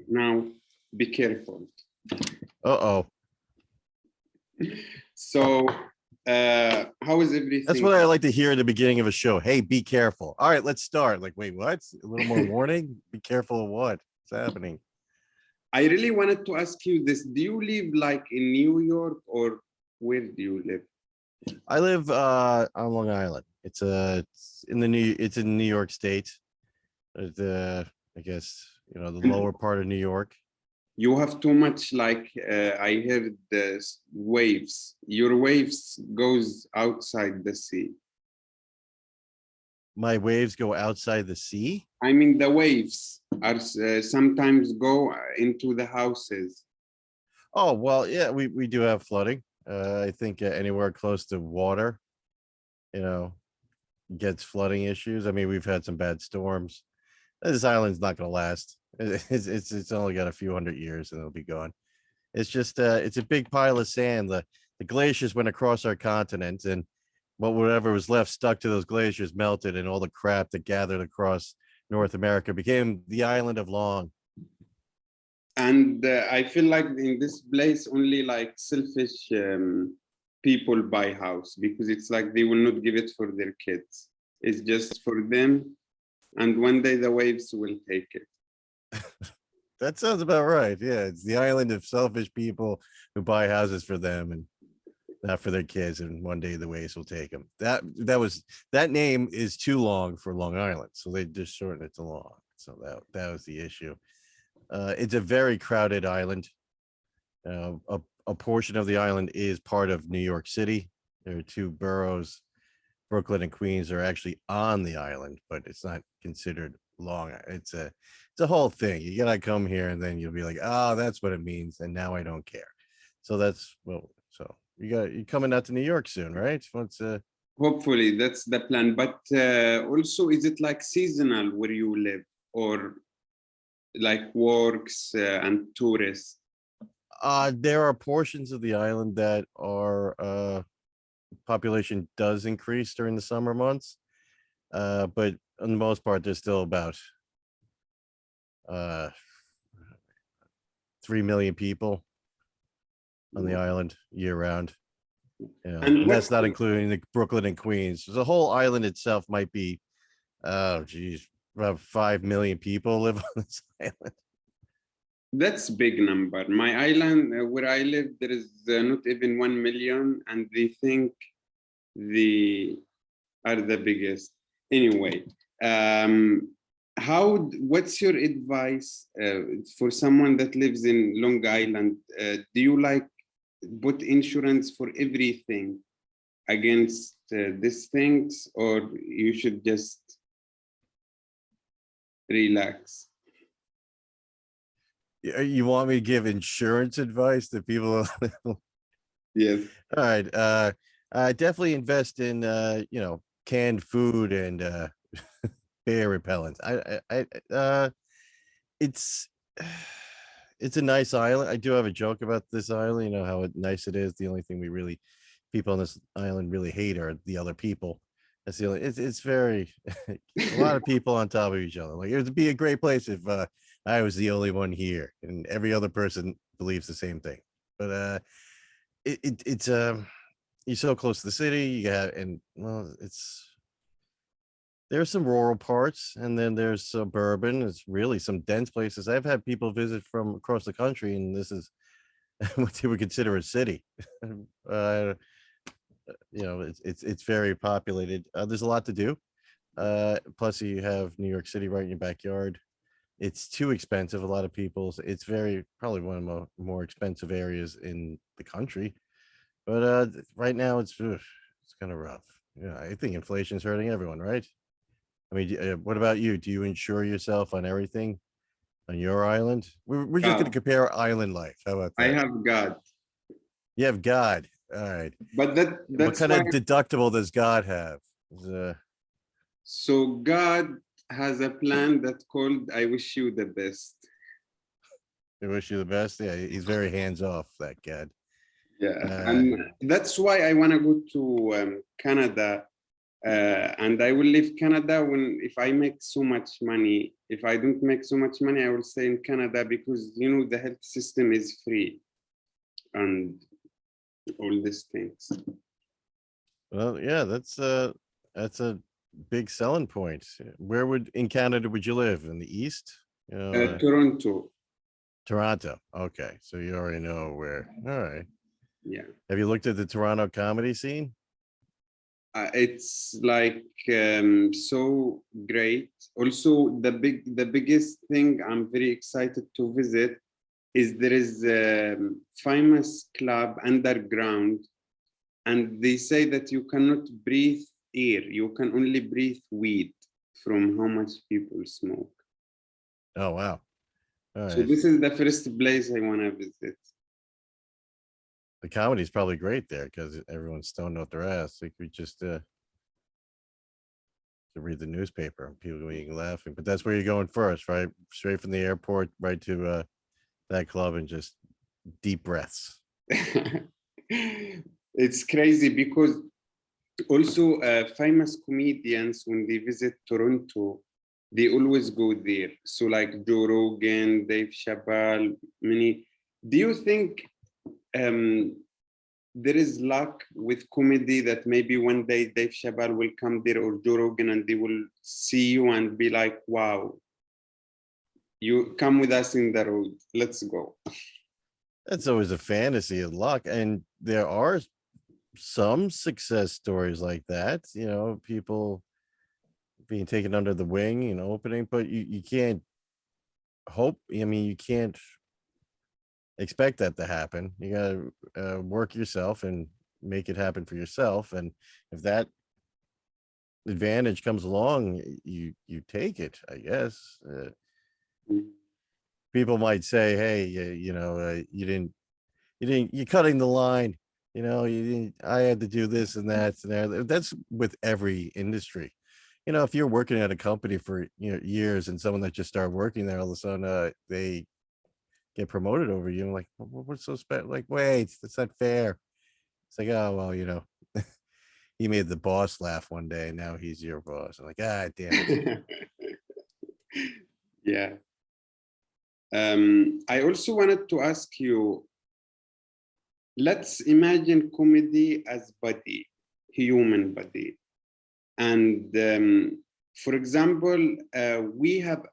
Now, be careful. Uh-oh. So, how is everything? That's what I like to hear at the beginning of a show. Hey, be careful. All right, let's start. Like, wait, what? A little more warning? Be careful of what? What's happening? I really wanted to ask you this. Do you live like in New York, or where do you live? I live on Long Island. It's in New York State. I guess, the lower part of New York. You have too much, like, I heard the waves. Your waves goes outside the sea. My waves go outside the sea? I mean, the waves are sometimes go into the houses. Oh, well, yeah, we do have flooding. I think anywhere close to water, gets flooding issues. I mean, we've had some bad storms. This island's not going to last. It's only got a few hundred years and it'll be gone. It's just it's a big pile of sand. The glaciers went across our continent, and whatever was left stuck to those glaciers melted, and all the crap that gathered across North America became the island of Long. And I feel like in this place only like selfish people buy house, because it's like they will not give it for their kids. It's just for them, and one day the waves will take it. That sounds about right. Yeah, it's the island of selfish people who buy houses for them and not for their kids, and one day the waves will take them. That name is too long for Long Island, so they just shortened it to Long. So that was the issue. It's a very crowded island. A portion of the island is part of New York City. There are two boroughs, Brooklyn and Queens, are actually on the island, but it's not considered Long. It's a whole thing. You gotta come here, and then you'll be like, oh, that's what it means, and now I don't care. So so you're coming out to New York soon, right? Hopefully that's the plan. But also, is it like seasonal where you live, or like works and tourists? There are portions of the island that are population does increase during the summer months, but on the most part, there's still about 3 million people on the island year round. And that's not including the Brooklyn and Queens. The whole island itself might be, oh geez, about 5 million people live on this island. That's big number. My island, where I live, there is not even 1 million, and they think they are the biggest. Anyway, what's your advice for someone that lives in Long Island? Do you like put insurance for everything against these things, or you should just relax? You want me to give insurance advice to people? Yes. All right. Definitely invest in canned food and bear repellents. It's a nice island. I do have a joke about this island, how nice it is. The only thing people on this island really hate are the other people. That's the only, it's very, a lot of people on top of each other. Like, it would be a great place if I was the only one here and every other person believes the same thing. But it's you're so close to the city, there's some rural parts, and then there's suburban. It's really some dense places. I've had people visit from across the country, and this is what they would consider a city. It's very populated. There's a lot to do. Plus you have New York City right in your backyard. It's too expensive. A lot of people, it's probably one of the more expensive areas in the country. But right now it's kind of rough. I think inflation is hurting everyone, right? I mean, what about you? Do you insure yourself on everything on your island? We're just going to compare island life. How about that? I have God. You have God. All right. But that's what kind of deductible does God have? So God has a plan that's called "I wish you the best." I wish you the best. Yeah, he's very hands off, that God. Yeah, and that's why I want to go to Canada, and I will leave Canada if I make so much money. if I don't make so much money, I will stay in Canada because, you know, the health system is free and all these things. Well, yeah, that's a big selling point. Where in Canada would you live? In the East? You know, Toronto. Toronto. Okay. So you already know where. All right. Yeah. Have you looked at the Toronto comedy scene? It's like so great. Also, the biggest thing I'm very excited to visit is there is a famous club underground, and they say that you cannot breathe air, you can only breathe weed from how much people smoke. Oh, wow. All So right. this is the first place I want to visit. The comedy is probably great there because everyone's stoned out their ass. Like we just to read the newspaper and people being laughing. But that's where you're going first, right? Straight from the airport right to that club and just deep breaths. It's crazy because also famous comedians, when they visit Toronto, they always go there. So like Joe Rogan, Dave Chappelle, many. Do you think there is luck with comedy that maybe one day Dave Chappelle will come there or Joe Rogan and they will see you and be like, wow, you come with us in the road, let's go. That's always a fantasy of luck. And there are some success stories like that, you know, people being taken under the wing, you know, opening, but you can't hope. I mean, you can't expect that to happen. You gotta work yourself and make it happen for yourself. And if that advantage comes along, you take it, I guess. People might say, hey, you know, you're cutting the line. You know, you didn't, I had to do this and that and that. That's with every industry. You know, if you're working at a company for, you know, years and someone that just started working there, all of a sudden they get promoted over you. I'm like, what's so special? Like, wait, that's not fair. It's like, oh, well, you know, he made the boss laugh one day and now he's your boss. I'm like, ah, damn it. Yeah. I also wanted to ask you, let's imagine comedy as body, human body. And for example, we have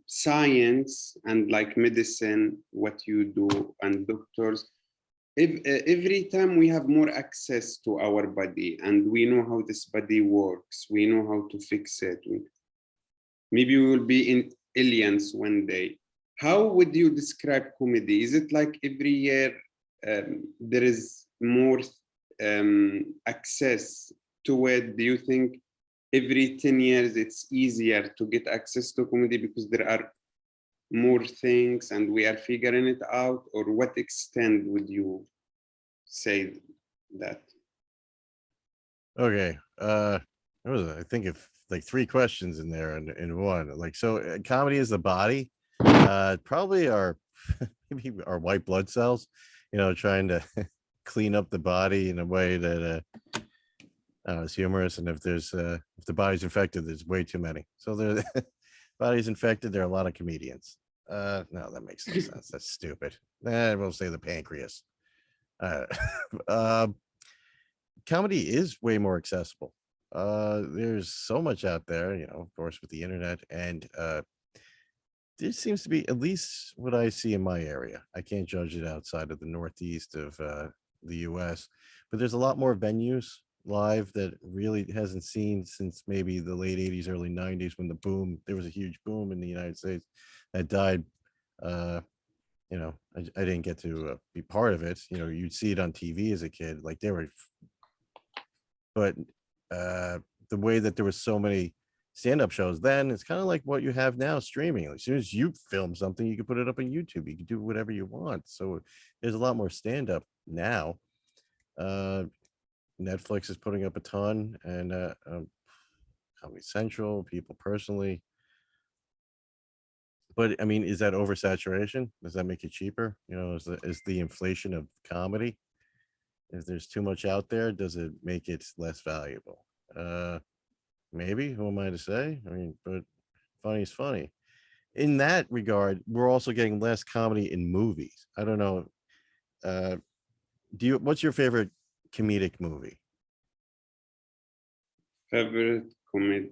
science and like medicine, what you do, and doctors. If, every time we have more access to our body and we know how this body works, we know how to fix it. Maybe we will be in aliens one day. How would you describe comedy? Is it like every year there is more access to it? Do you think every 10 years it's easier to get access to comedy because there are more things and we are figuring it out? Or what extent would you say that? Okay. What was it? I think of like three questions in there in one. Like, so comedy is the body. Probably our maybe our white blood cells, you know, trying to clean up the body in a way that is humorous. And if the body's infected, there's way too many. So the body's infected, there are a lot of comedians. No, that makes no sense. That's stupid. We'll say the pancreas. Comedy is way more accessible. There's so much out there, you know, of course, with the internet, and there seems to be, at least what I see in my area. I can't judge it outside of the Northeast of the US, but there's a lot more venues live that really hasn't seen since maybe the late 80s, early 90s, when there was a huge boom in the United States that died. You know, I didn't get to be part of it. You know, you'd see it on TV as a kid, like they were, but the way that there was so many stand-up shows then, it's kind of like what you have now streaming. As soon as you film something, you can put it up on YouTube, you can do whatever you want. So there's a lot more stand-up now. Netflix is putting up a ton, and Comedy Central, people personally. But I mean, is that oversaturation? Does that make it cheaper? You know, is the inflation of comedy, if there's too much out there, does it make it less valuable? Maybe. Who am I to say? I mean, but funny is funny. in that regard, we're also getting less comedy in movies. I don't know. Uh, what's your favorite comedic movie? Favorite comedy?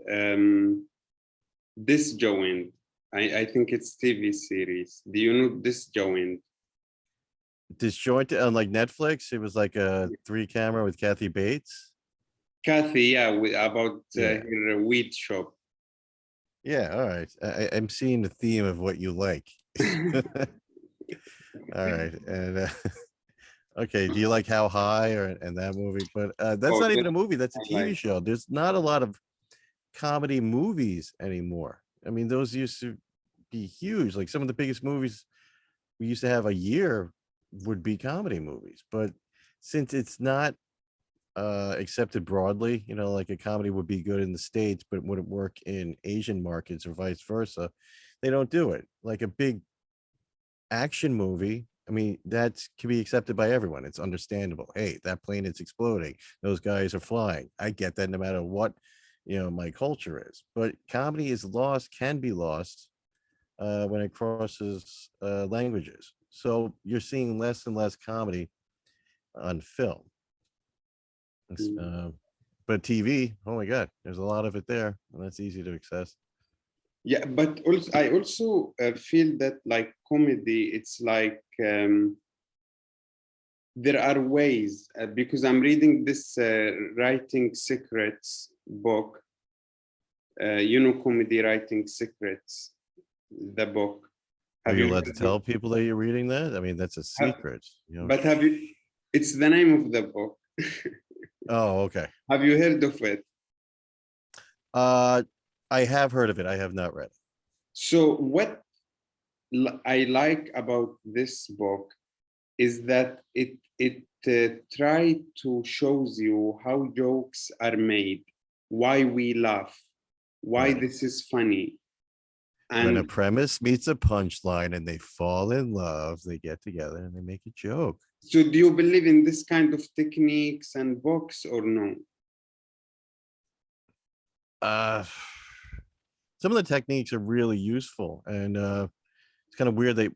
Disjoined. I think it's TV series. Do you know Disjoined? Disjointed on like Netflix. It was like a 3-camera with Kathy Bates. Kathy, yeah, about Yeah. her weed shop. Yeah. All right. I'm seeing the theme of what you like. All right. And okay. Do you like How High and that movie? But that's Oh, not that even a movie. That's a I TV like. show. There's not a lot of comedy movies anymore. I mean, those used to be huge. Like some of the biggest movies we used to have a year would be comedy movies. But since it's not accepted broadly, you know, like a comedy would be good in the States, but wouldn't work in Asian markets or vice versa, they don't do it. Like a big action movie, I mean, that can be accepted by everyone. It's understandable. Hey, that plane is exploding. Those guys are flying. I get that no matter what, you know, my culture is. But comedy is lost, can be lost when it crosses languages. So you're seeing less and less comedy on film. Mm. But TV, oh my God, there's a lot of it there, and that's easy to access. Yeah, but also I also feel that like comedy, it's like there are ways because I'm reading this writing secrets book. You know, comedy writing secrets, the book. Are Have you you allowed to heard of tell people that you're reading that? I mean, that's a secret, you know. But have you? It's the name of the book. Oh, okay. Have you heard of it? Uh, I have heard of it. I have not read it. So what I like about this book is that it try to shows you how jokes are made, why we laugh, why Right. this is funny, When a and premise meets a punchline and they fall in love, they get together and they make a joke. so do you believe in this kind of techniques and books or no? Uh, some of the techniques are really useful, and it's kind of weird that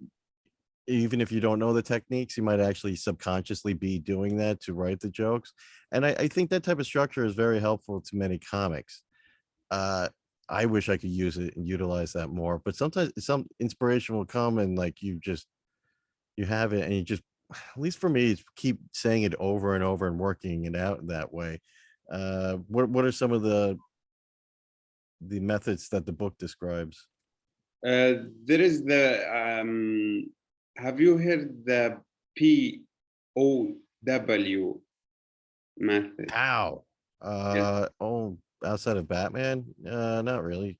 even if you don't know the techniques, you might actually subconsciously be doing that to write the jokes. And I think that type of structure is very helpful to many comics. Uh, I wish I could use it and utilize that more, but sometimes some inspiration will come and like you have it and you just, at least for me, it's keep saying it over and over and working it out that way. What are some of the methods that the book describes? There is the have you heard the POW method? How? Yes. Oh, outside of Batman? Not really.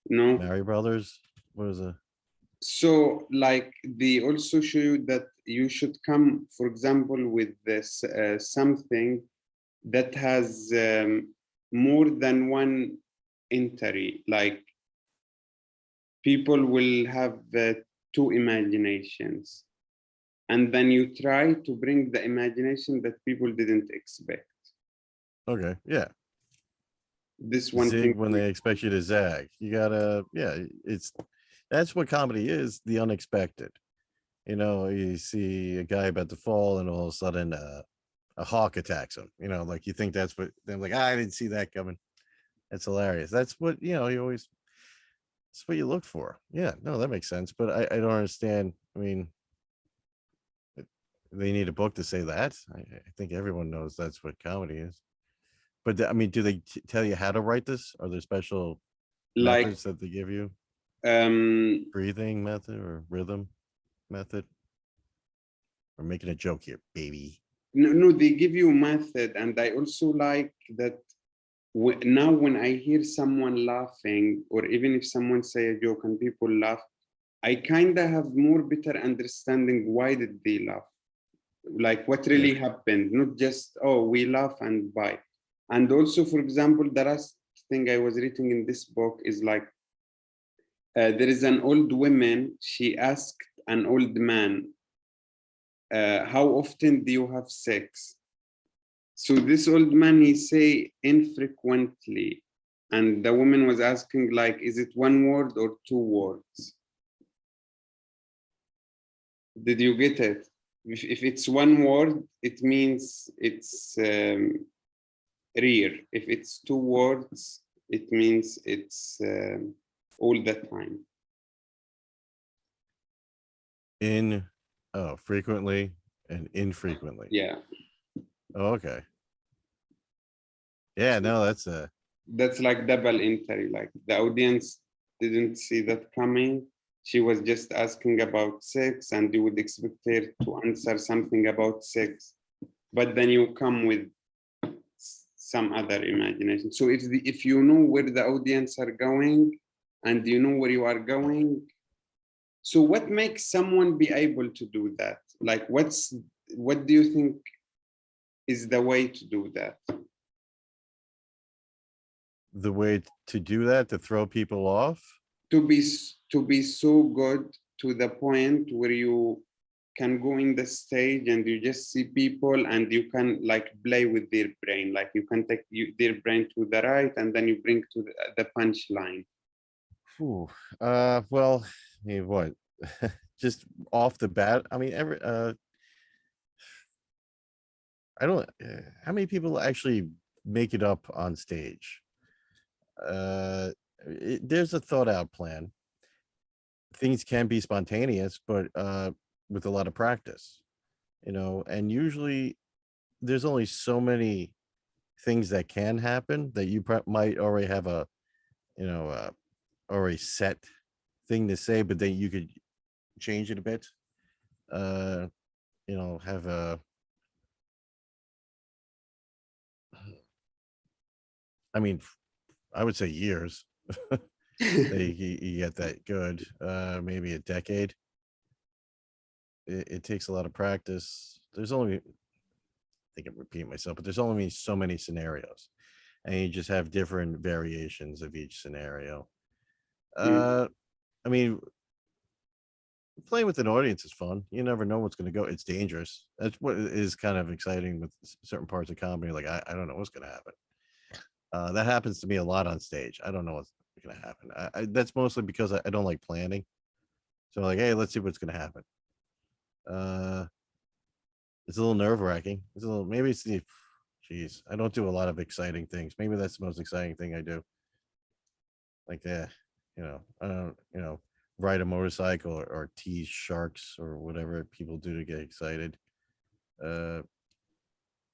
No. Mary Brothers? What is it? So, like, they also show you that you should come, for example, with this something that has more than one entry. Like, people will have two imaginations, and then you try to bring the imagination that people didn't expect. Okay, yeah. This one Zig thing. when they expect you to zag. You gotta, yeah, that's what comedy is, the unexpected. You know, you see a guy about to fall and all of a sudden a hawk attacks him. You know, like you think that's what they're like, I didn't see that coming. That's hilarious. That's what, you know, you always, that's what you look for. Yeah, no, that makes sense. But I don't understand. I mean, they need a book to say that. I think everyone knows that's what comedy is. But I mean, do they tell you how to write this? Are there special Like, methods that they give you? um, Breathing method or rhythm method? We're making a joke here, baby. no, they give you method, and I also like that now when I hear someone laughing, or even if someone say a joke and people laugh, I kind of have more better understanding why did they laugh, like what Yeah. really happened, not just oh we laugh and bye. And also, for example, the last thing I was reading in this book is like there is an old woman. She asked an old man, "How often do you have sex?" So this old man he say infrequently. and the woman was asking like, is it one word or two words? Did you get it? If it's one word, it means it's rare. If it's two words, it means it's all the time. Frequently and infrequently. Yeah. Oh, okay. Yeah, no, That's like double entry. Like the audience didn't see that coming. She was just asking about sex, and you would expect her to answer something about sex, but then you come with some other imagination. So if you know where the audience are going, and you know where you are going, so what makes someone be able to do that? Like, what do you think is the way to do that? the way to do that, to throw people off. To be so good to the point where you can go in the stage and you just see people and you can like play with their brain, like you can take their brain to the right and then you bring to the punchline. Whew. Well, I mean, what? Just off the bat. I mean, I don't. How many people actually make it up on stage? There's a thought out plan. Things can be spontaneous, but with a lot of practice, and usually there's only so many things that can happen that you might already have a, already set thing to say, but then you could change it a bit. Have a, I mean, I would say years. You get that good, maybe a decade. It takes a lot of practice. There's only, I think I'm repeating myself, but there's only so many scenarios, and you just have different variations of each scenario. I mean, playing with an audience is fun. You never know what's going to go. It's dangerous. That's what is kind of exciting with certain parts of comedy. Like, I don't know what's going to happen. That happens to me a lot on stage. I don't know what's going to happen. That's mostly because I don't like planning. So like, hey, let's see what's going to happen. It's a little nerve wracking. Maybe it's the, geez, I don't do a lot of exciting things. Maybe that's the most exciting thing I do. Like, I don't, ride a motorcycle or tease sharks or whatever people do to get excited. I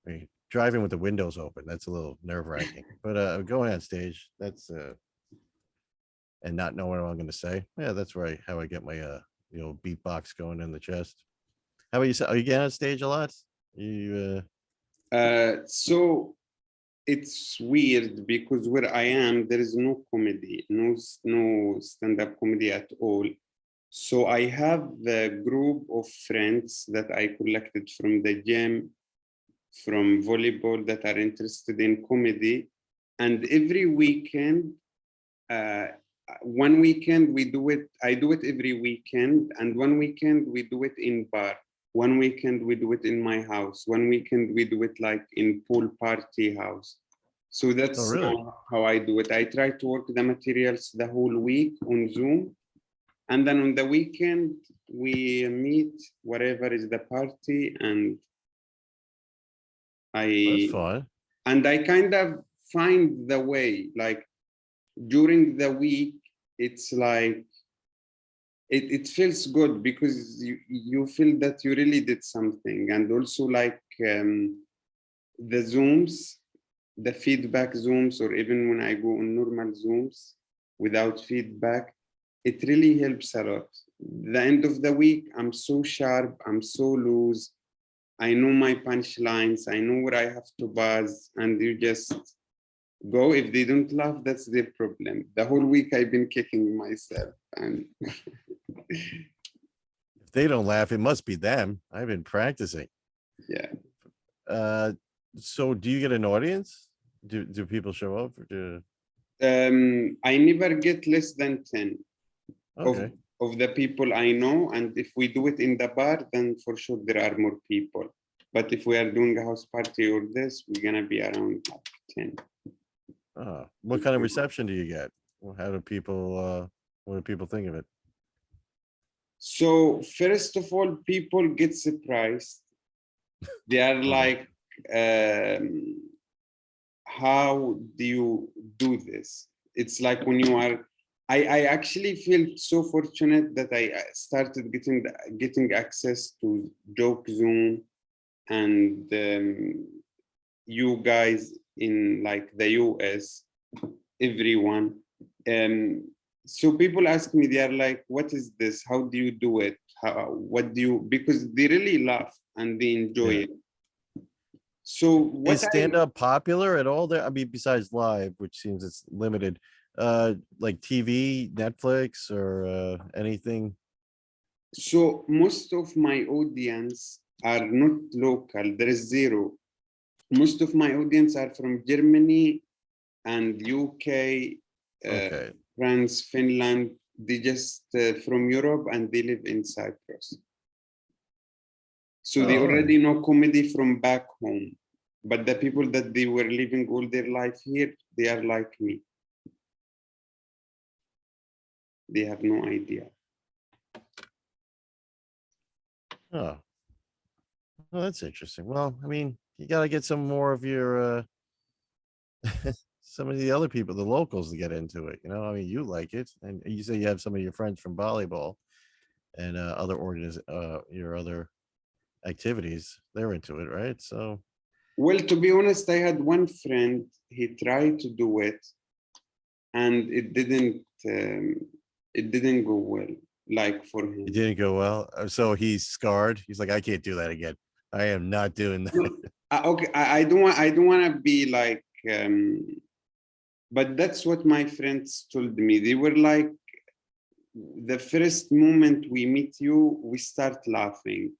mean, driving with the windows open, that's a little nerve wracking. But going on stage, that's and not knowing what I'm going to say. Yeah, that's how I get my beatbox going in the chest. How about you? Are you getting on stage a lot? So it's weird because where I am, there is no comedy, no stand-up comedy at all. So I have a group of friends that I collected from the gym, from volleyball, that are interested in comedy. And every weekend, one weekend we do it, I do it every weekend. And one weekend we do it in bar. One weekend we do it in my house. One weekend we do it like in pool party house. So that's really? how I do it. I try to work the materials the whole week on Zoom. And then on the weekend, we meet wherever is the party, and That's fun. I kind of find the way, like during the week, it's like, it feels good because you feel that you really did something. And also like the Zooms, the feedback Zooms, or even when I go on normal Zooms without feedback, it really helps a lot. The end of the week, I'm so sharp, I'm so loose. I know my punchlines, I know where I have to buzz, and you just go. If they don't laugh, that's their problem. The whole week I've been kicking myself. And if they don't laugh, it must be them. I've been practicing. Yeah. So do you get an audience? Do people show up? Or I never get less than 10 okay. of the people I know. And if we do it in the bar, then for sure there are more people. But if we are doing a house party or this, we're gonna be around 10. What kind of reception do you get? How do people, what do people think of it? So first of all, people get surprised. They are like, how do you do this? It's like when you are, I actually feel so fortunate that I started getting access to Joke Zoom and you guys in like the US, everyone. So people ask me, they are like, what is this? How do you do it? What do you, because they really laugh and they enjoy Yeah. it. So what Is stand-up popular at all there? I mean, besides live, which seems it's limited, like TV, Netflix, or anything? so most of my audience are not local. There is zero. Most of my audience are from Germany and UK, Okay. France, Finland. They just from Europe and they live in Cyprus. So Oh, they all right. already know comedy from back home. But the people that they were living all their life here, they are like me. They have no idea. Oh, well, that's interesting. Well, I mean, you got to get some more of your some of the other people, the locals, to get into it. I mean, you like it, and you say you have some of your friends from volleyball and your other activities. They're into it, right? So, Well, to be honest, I had one friend, he tried to do it and it didn't go well, like for it him. didn't go well. So he's scarred. He's like, I can't do that again. I am not doing that. No, okay, I don't want to be like, but that's what my friends told me. They were like, the first moment we meet you, we start laughing.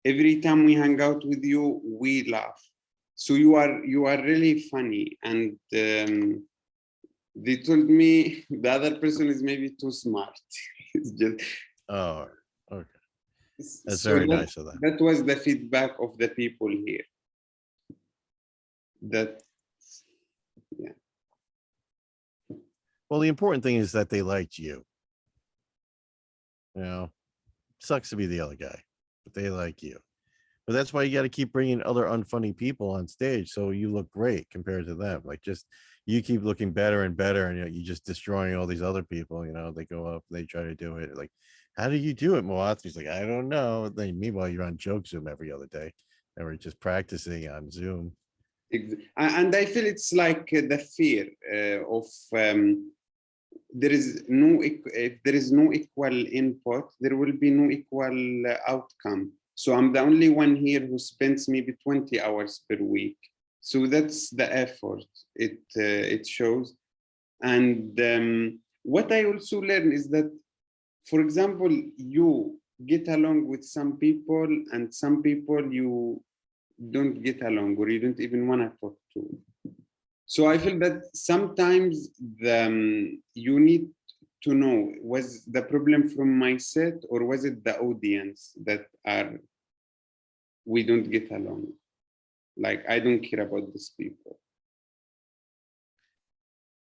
Every time we hang out with you, we laugh. So you are really funny. And they told me the other person is maybe too smart. It's just Oh, okay. That's so very that nice of them. that was the feedback of the people here. That yeah. Well, the important thing is that they liked you. Sucks to be the other guy, but they like you. But that's why you got to keep bringing other unfunny people on stage so you look great compared to them. Like, just you keep looking better and better, and you're just destroying all these other people. They go up, they try to do it. Like, how do you do it, Muaadh? He's like, I don't know. Then meanwhile, you're on Joke Zoom every other day, and we're just practicing on Zoom. And I feel it's like the fear of there is no if there is no equal input, there will be no equal outcome. So I'm the only one here who spends maybe 20 hours per week. So that's the effort it shows. And what I also learned is that, for example, you get along with some people, and some people you don't get along or you don't even want to talk to. So I feel that sometimes you need to know, was the problem from my set or was it the audience that we don't get along? Like, I don't care about these people.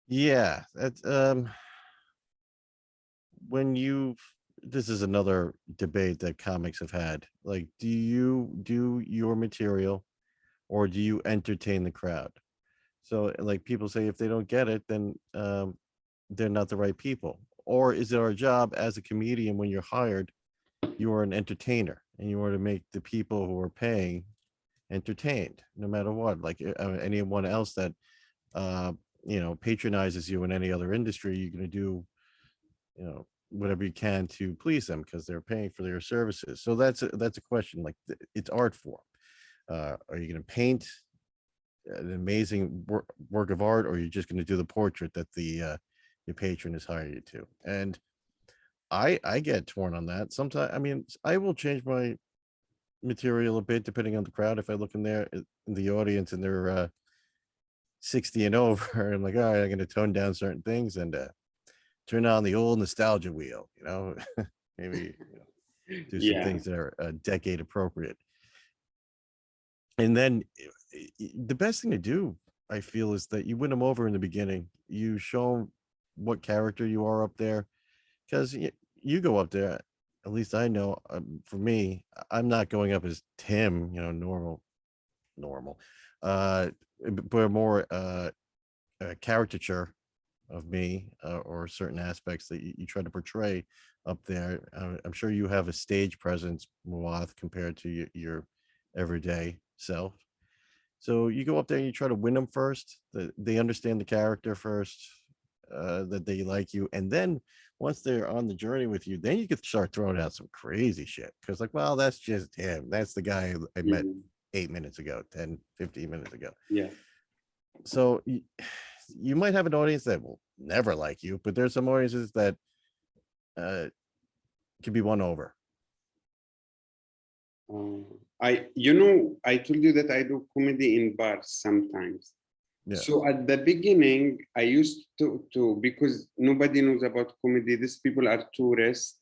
Yeah, that's when you this is another debate that comics have had. Like, do you do your material or do you entertain the crowd? So, like, people say if they don't get it, then they're not the right people. Or is it our job as a comedian, when you're hired, you are an entertainer and you are to make the people who are paying entertained, no matter what. Like, anyone else that patronizes you in any other industry, you're going to do whatever you can to please them because they're paying for their services. So that's a question. Like, it's art form. Are you going to paint an amazing work of art, or you're just going to do the portrait that the your patron has hired you to? And I get torn on that sometimes. I mean, I will change my material a bit depending on the crowd. If I look in there in the audience and they're 60 and over, I'm like, all right, I'm going to tone down certain things and turn on the old nostalgia wheel, maybe do some Yeah. things that are decade appropriate. And then the best thing to do I feel is that you win them over in the beginning. You show 'em what character you are up there, because you go up there. At least I know, for me, I'm not going up as Tim, normal, uh, but more a caricature of me, or certain aspects that you try to portray up there. I'm sure you have a stage presence, Muath, compared to your everyday self. So you go up there and you try to win them first. They understand the character first, that they like you, and then once they're on the journey with you, then you can start throwing out some crazy shit. Because like, well, that's just him. That's the guy I met Mhm. 8 minutes ago, 10, 15 minutes ago. Yeah. So you might have an audience that will never like you, but there's some audiences that uh can be won over. I told you that I do comedy in bars sometimes. Yeah. So at the beginning, I used to because nobody knows about comedy. These people are tourists.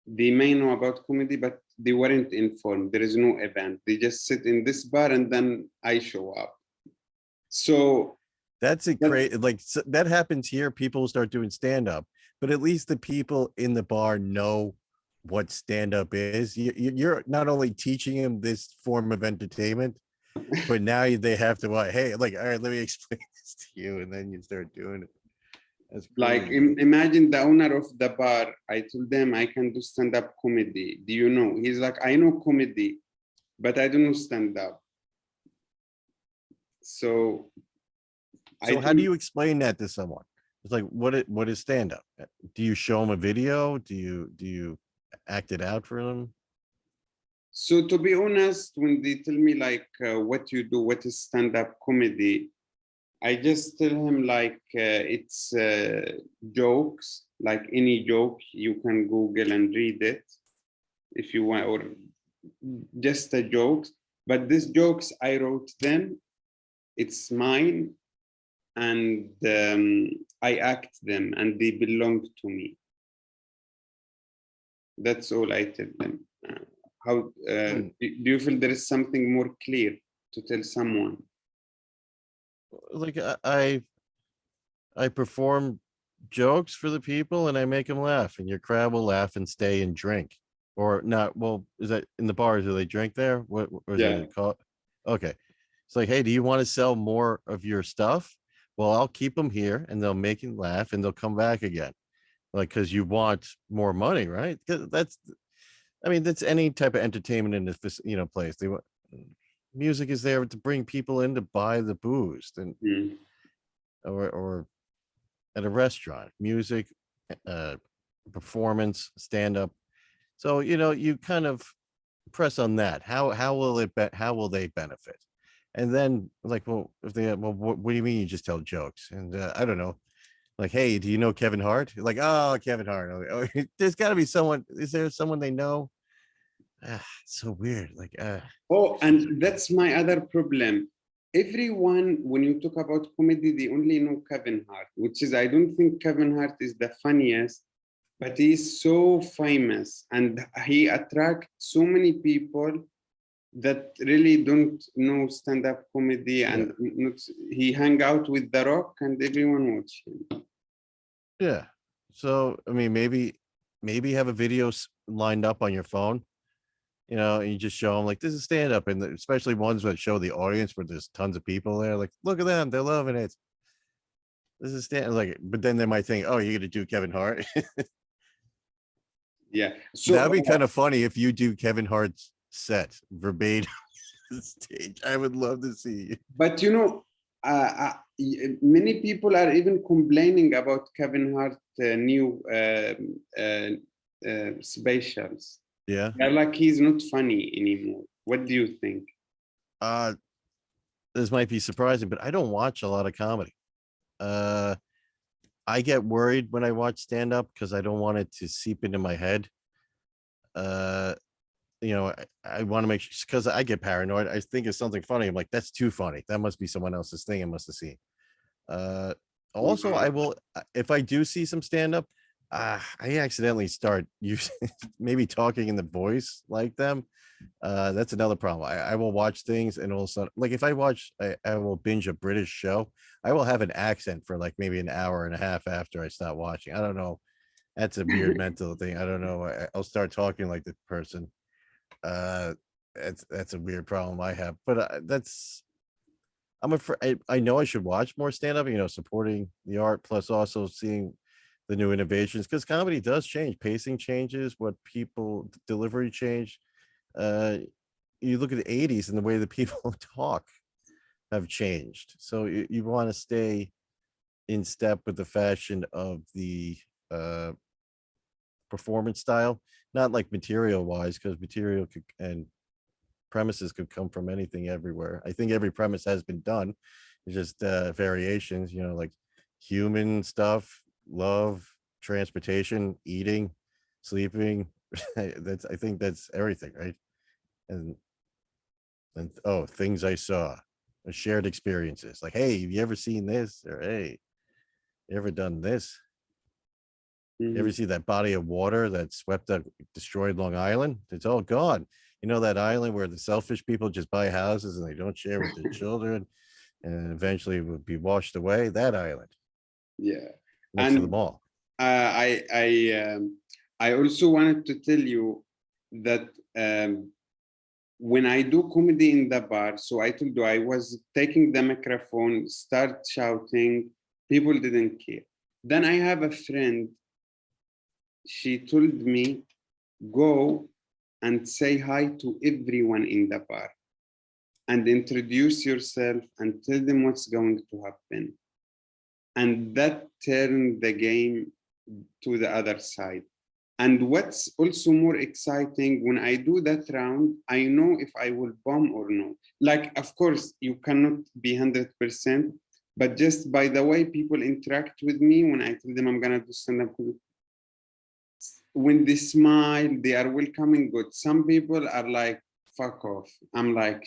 They may know about comedy, but they weren't informed. There is no event. They just sit in this bar and then I show up. So That's a that, great, like, that happens here. People start doing stand up, but at least the people in the bar know what stand up is. You're not only teaching them this form of entertainment, but now they have to, hey, like, all right, let me explain this to you, and then you start doing it. That's like crazy. imagine the owner of the bar. I told them I can do stand-up comedy. Do you know? He's like, I know comedy, but I don't know stand-up. So I So how do think you explain that to someone? It's like, what is stand up? Do you show them a video? Do you act it out for them? so. To be honest, when they tell me like what you do, what is stand-up comedy, I just tell him like it's jokes, like any joke. You can Google and read it if you want, or just a jokes. But these jokes, I wrote them. It's mine, and I act them, and they belong to me. That's all I tell them. How Hmm. do you feel there is something more clear to tell someone? Like I perform jokes for the people and I make them laugh, and your crowd will laugh and stay and drink. Or not, well, is that in the bars? Do they drink there? What or is Yeah, it called? Okay. It's like, hey, do you want to sell more of your stuff? Well, I'll keep them here and they'll make you laugh and they'll come back again. Like, because you want more money, right? 'Cause that's, I mean, that's any type of entertainment in this, place. They want music is there to bring people in to buy the booze, and mm, or at a restaurant, music, uh, performance, stand up. So you kind of press on that. How will they benefit? And then like, well, if they, well, what do you mean you just tell jokes? And I don't know. Like, hey, do you know Kevin Hart? Like, oh, Kevin Hart. Oh, there's got to be someone. Is there someone they know? It's so weird. Like, oh, and that's my other problem. Everyone, when you talk about comedy, they only know Kevin Hart, which is, I don't think Kevin Hart is the funniest, but he's so famous and he attracts so many people that really don't know stand-up comedy, yeah, and not, he hang out with The Rock and everyone watch him. yeah. So I mean, maybe have a video lined up on your phone, and you just show them like, this is stand up, and especially ones that show the audience where there's tons of people there. Like, look at them, they're loving it. This is stand like, but then they might think, oh, you're gonna do Kevin Hart. Yeah. So That'd be kind of funny if you do Kevin Hart's set verbatim on stage. I would love to see. but many people are even complaining about Kevin Hart new specials. Yeah. They're like he's not funny anymore. What do you think? Uh this might be surprising, but I don't watch a lot of comedy. Uh I get worried when I watch stand up because I don't want it to seep into my head. Uh I want to make sure, because I get paranoid. I think it's something funny. I'm like, that's too funny. That must be someone else's thing. I must have seen. Uh, also, I will, if I do see some stand up, I accidentally start using maybe talking in the voice like them. That's another problem. I will watch things and also like if I watch, I will binge a British show. I will have an accent for like maybe an hour and a half after I stop watching. I don't know. That's a weird mental thing. I don't know. I'll start talking like the person. Uh, that's a weird problem I have. But that's I'm afraid. I know I should watch more stand up. Supporting the art plus also seeing the new innovations because comedy does change. Pacing changes. What people delivery change. Uh, you look at the 80s and the way that people talk have changed. So you want to stay in step with the fashion of the uh, performance style, not like material wise, because material could, and premises could come from anything everywhere. I think every premise has been done. It's just variations, like human stuff, love, transportation, eating, sleeping. I think that's everything, right? And oh, things I saw, shared experiences. Like, hey, have you ever seen this? Or hey, you ever done this? You ever Mhm. see that body of water that swept up, destroyed Long Island? It's all gone. That island where the selfish people just buy houses and they don't share with their children and eventually would be washed away? That island Yeah, next to the and mall. I also wanted to tell you that when I do comedy in the bar, so I told you I was taking the microphone, start shouting, people didn't care. Then I have a friend, she told me, go and say hi to everyone in the bar and introduce yourself and tell them what's going to happen. And that turned the game to the other side. And what's also more exciting, when I do that round, I know if I will bomb or no. Like, of course, you cannot be 100%, but just by the way people interact with me when I tell them I'm gonna do stand-up, when they smile, they are welcoming good. Some people are like, fuck off. I'm like,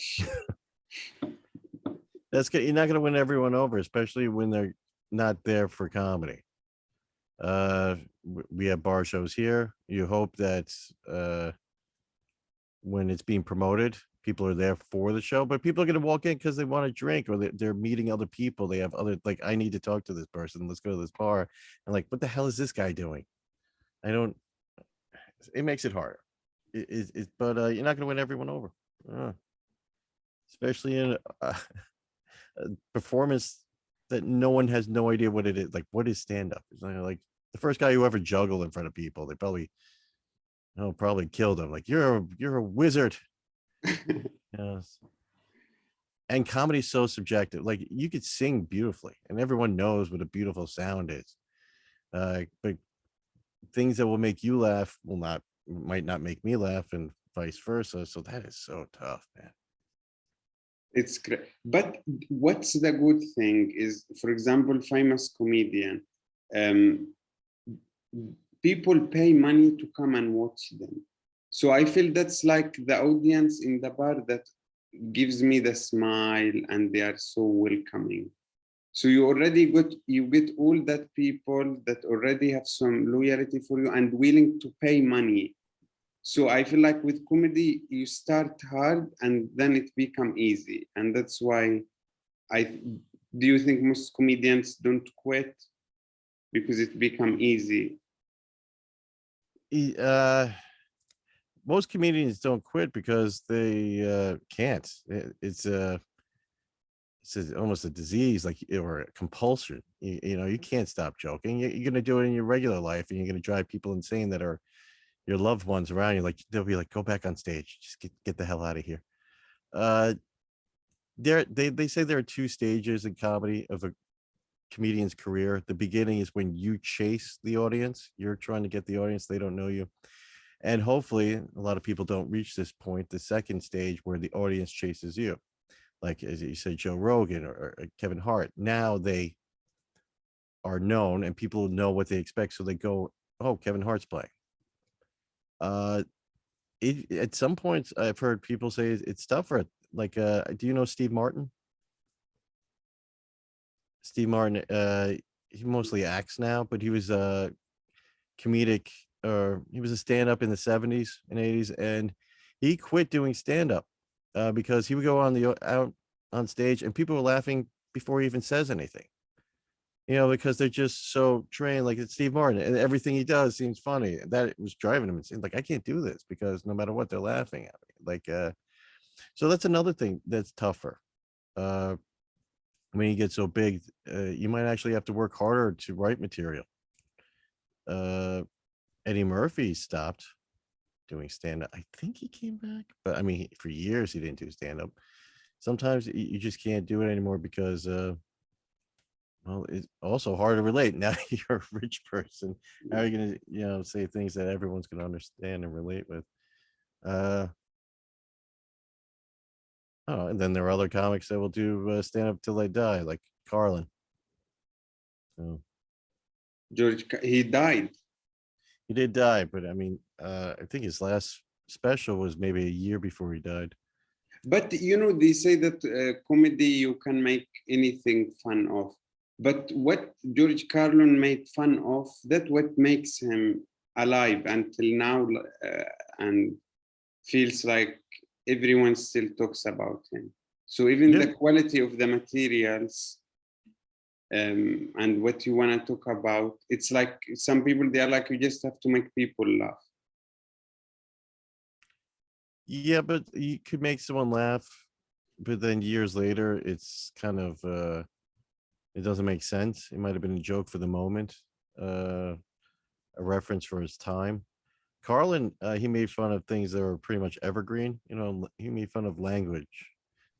That's good. You're not going to win everyone over, especially when they're not there for comedy. We have bar shows here. You hope that when it's being promoted, people are there for the show, but people are going to walk in because they want to drink or they're meeting other people. They have other, like, I need to talk to this person. Let's go to this bar. And like, what the hell is this guy doing? I don't, it makes it harder. But you're not going to win everyone over, uh, especially in a performance that no one has no idea what it is. Like, what is stand up? It's like the first guy who ever juggled in front of people, they probably killed him. Like, you're a wizard. Yes. And comedy's so subjective. Like, you could sing beautifully and everyone knows what a beautiful sound is. But things that will make you laugh might not make me laugh and vice versa. So that is so tough, man. it's great. But what's the good thing is, for example, famous comedian, um, people pay money to come and watch them. So I feel that's like the audience in the bar that gives me the smile and they are so welcoming. So you get all that people that already have some loyalty for you and willing to pay money. So I feel like with comedy, you start hard and then it become easy. And that's why I do you think most comedians don't quit because it become easy? Uh, Most comedians don't quit because they can't. Almost a disease, like, or a compulsion. You can't stop joking. You're going to do it in your regular life, and you're going to drive people insane that are your loved ones around you. Like, they'll be like, "Go back on stage. Just get the hell out of here." Uh, they say there are two stages in comedy of a comedian's career. The beginning is when you chase the audience. You're trying to get the audience. They don't know you. And hopefully, a lot of people don't reach this point, the second stage where the audience chases you. Like, as you said, Joe Rogan or Kevin Hart. Now they are known and people know what they expect. So they go, oh, Kevin Hart's playing. Uh, at some points, I've heard people say it's tougher. Like, do you know Steve Martin? Steve Martin, he mostly acts now, but he was comedic, or he was a stand-up in the 70s and 80s, and he quit doing stand-up because he would go on the out on stage and people were laughing before he even says anything. Because they're just so trained, like it's Steve Martin, and everything he does seems funny. That was driving him insane. Like, I can't do this because no matter what, they're laughing at me. Like, so that's another thing that's tougher. When you get so big, you might actually have to work harder to write material. Eddie Murphy stopped doing stand-up. I think he came back, but I mean, for years he didn't do stand-up. Sometimes you just can't do it anymore because well, it's also hard to relate. Now you're a rich person. How are you gonna, say things that everyone's gonna understand and relate with? Oh, and then there are other comics that will do stand up till they die, like Carlin. So He died. he did die, but I mean, I think his last special was maybe a year before he died. But they say that comedy you can make anything fun of. But what George Carlin made fun of, that what makes him alive until now, and feels like everyone still talks about him. So even Yeah. the quality of the materials and what you want to talk about, it's like some people, they are like, you just have to make people laugh. Yeah, but you could make someone laugh, but then years later, it's kind of it doesn't make sense. It might have been a joke for the moment, a reference for his time. Carlin, he made fun of things that were pretty much evergreen. He made fun of language.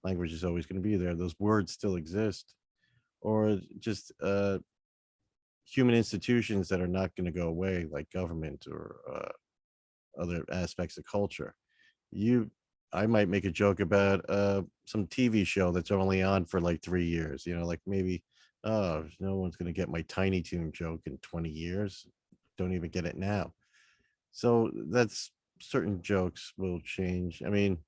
Language is always going to be there. Those words still exist, or just human institutions that are not going to go away, like government or other aspects of culture. I might make a joke about some TV show that's only on for like 3 years. Like maybe, oh, no one's going to get my Tiny Toon joke in 20 years. Don't even get it now. So that's certain jokes will change. I mean,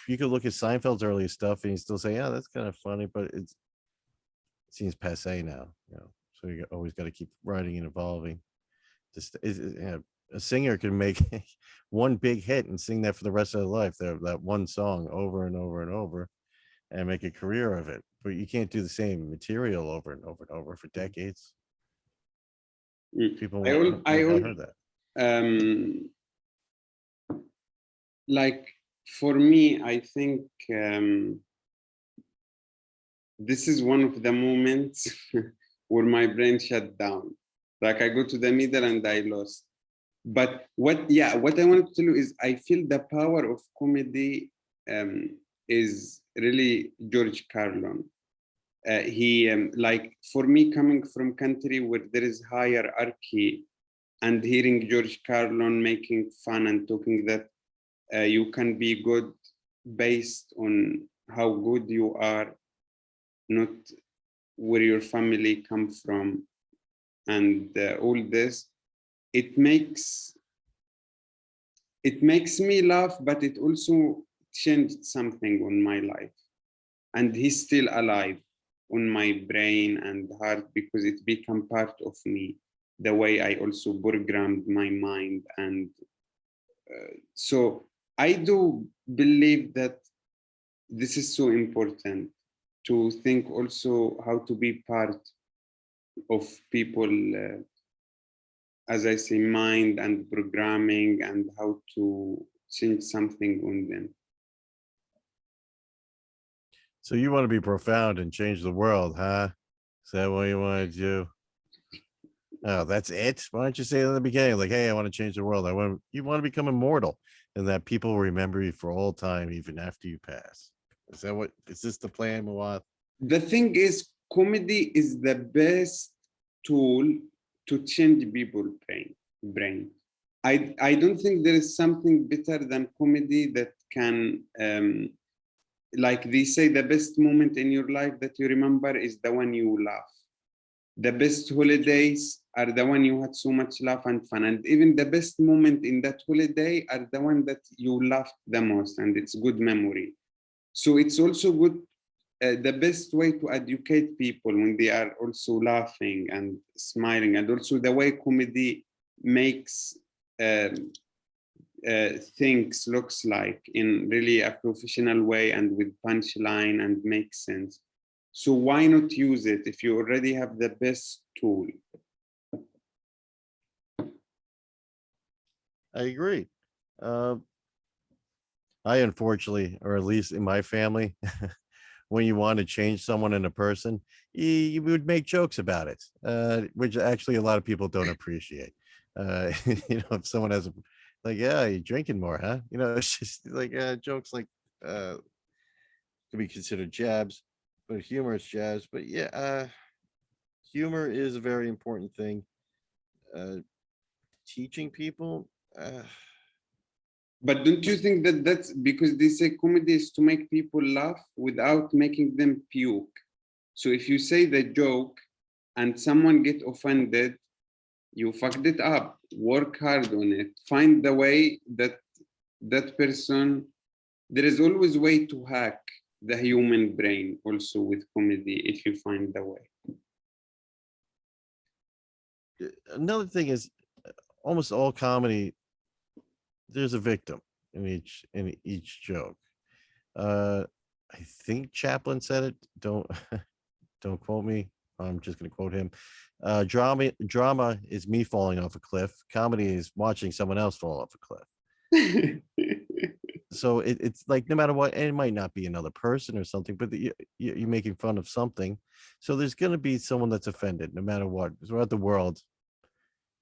you could look at Seinfeld's early stuff and you still say, yeah, that's kind of funny, but it seems passe now. So you always got to keep writing and evolving. Just a singer can make one big hit and sing that for the rest of their life. That one song over and over and over, and make a career of it. But you can't do the same material over and over and over for decades. People won't have heard that. Like for me, I think this is one of the moments where my brain shut down. Like I go to the middle and I lost. But what I wanted to tell you is I feel the power of comedy is really George Carlin. He like for me, coming from country where there is hierarchy, and hearing George Carlin making fun and talking that you can be good based on how good you are, not where your family come from, and all this, it makes me laugh, but it also changed something on my life. And he's still alive on my brain and heart because it became part of me, the way I also programmed my mind. And so I do believe that this is so important, to think also how to be part of people, as I say, mind and programming, and how to change something on them. So you want to be profound and change the world, huh? Is that what you want to do? Oh, that's it. Why don't you say it in the beginning, like, "Hey, I want to change the world. You want to become immortal, and that people remember you for all time, even after you pass." Is this the plan, Muaadh? The thing is, comedy is the best tool to change people's brain. I don't think there is something better than comedy that can, like they say, the best moment in your life that you remember is the one you laugh. The best holidays are the one you had so much laugh and fun. And even the best moment in that holiday are the one that you laughed the most, and it's good memory. So it's also good the best way to educate people when they are also laughing and smiling, and also the way comedy makes things looks like in really a professional way and with punchline and makes sense. So why not use it if you already have the best tool? I agree. Uh, I unfortunately, or at least in my family, when you want to change someone in a person, you would make jokes about it, which actually a lot of people don't appreciate. If someone has like, yeah, you're drinking more, huh? It's just like jokes like could be considered jabs, but humorous jabs. But yeah, humor is a very important thing. Uh, Teaching people, But don't you think that that's because they say comedy is to make people laugh without making them puke? So if you say the joke and someone get offended, you fucked it up. Work hard on it. Find the way that that person. There is always way to hack the human brain also with comedy if you find the way. another thing is almost all comedy, there's a victim in each joke. Uh, I think Chaplin said it. Don't quote me. I'm just going to quote him. Drama is me falling off a cliff. Comedy is watching someone else fall off a cliff. So it's like no matter what, and it might not be another person or something, but you're making fun of something. So there's going to be someone that's offended, no matter what. Throughout the world,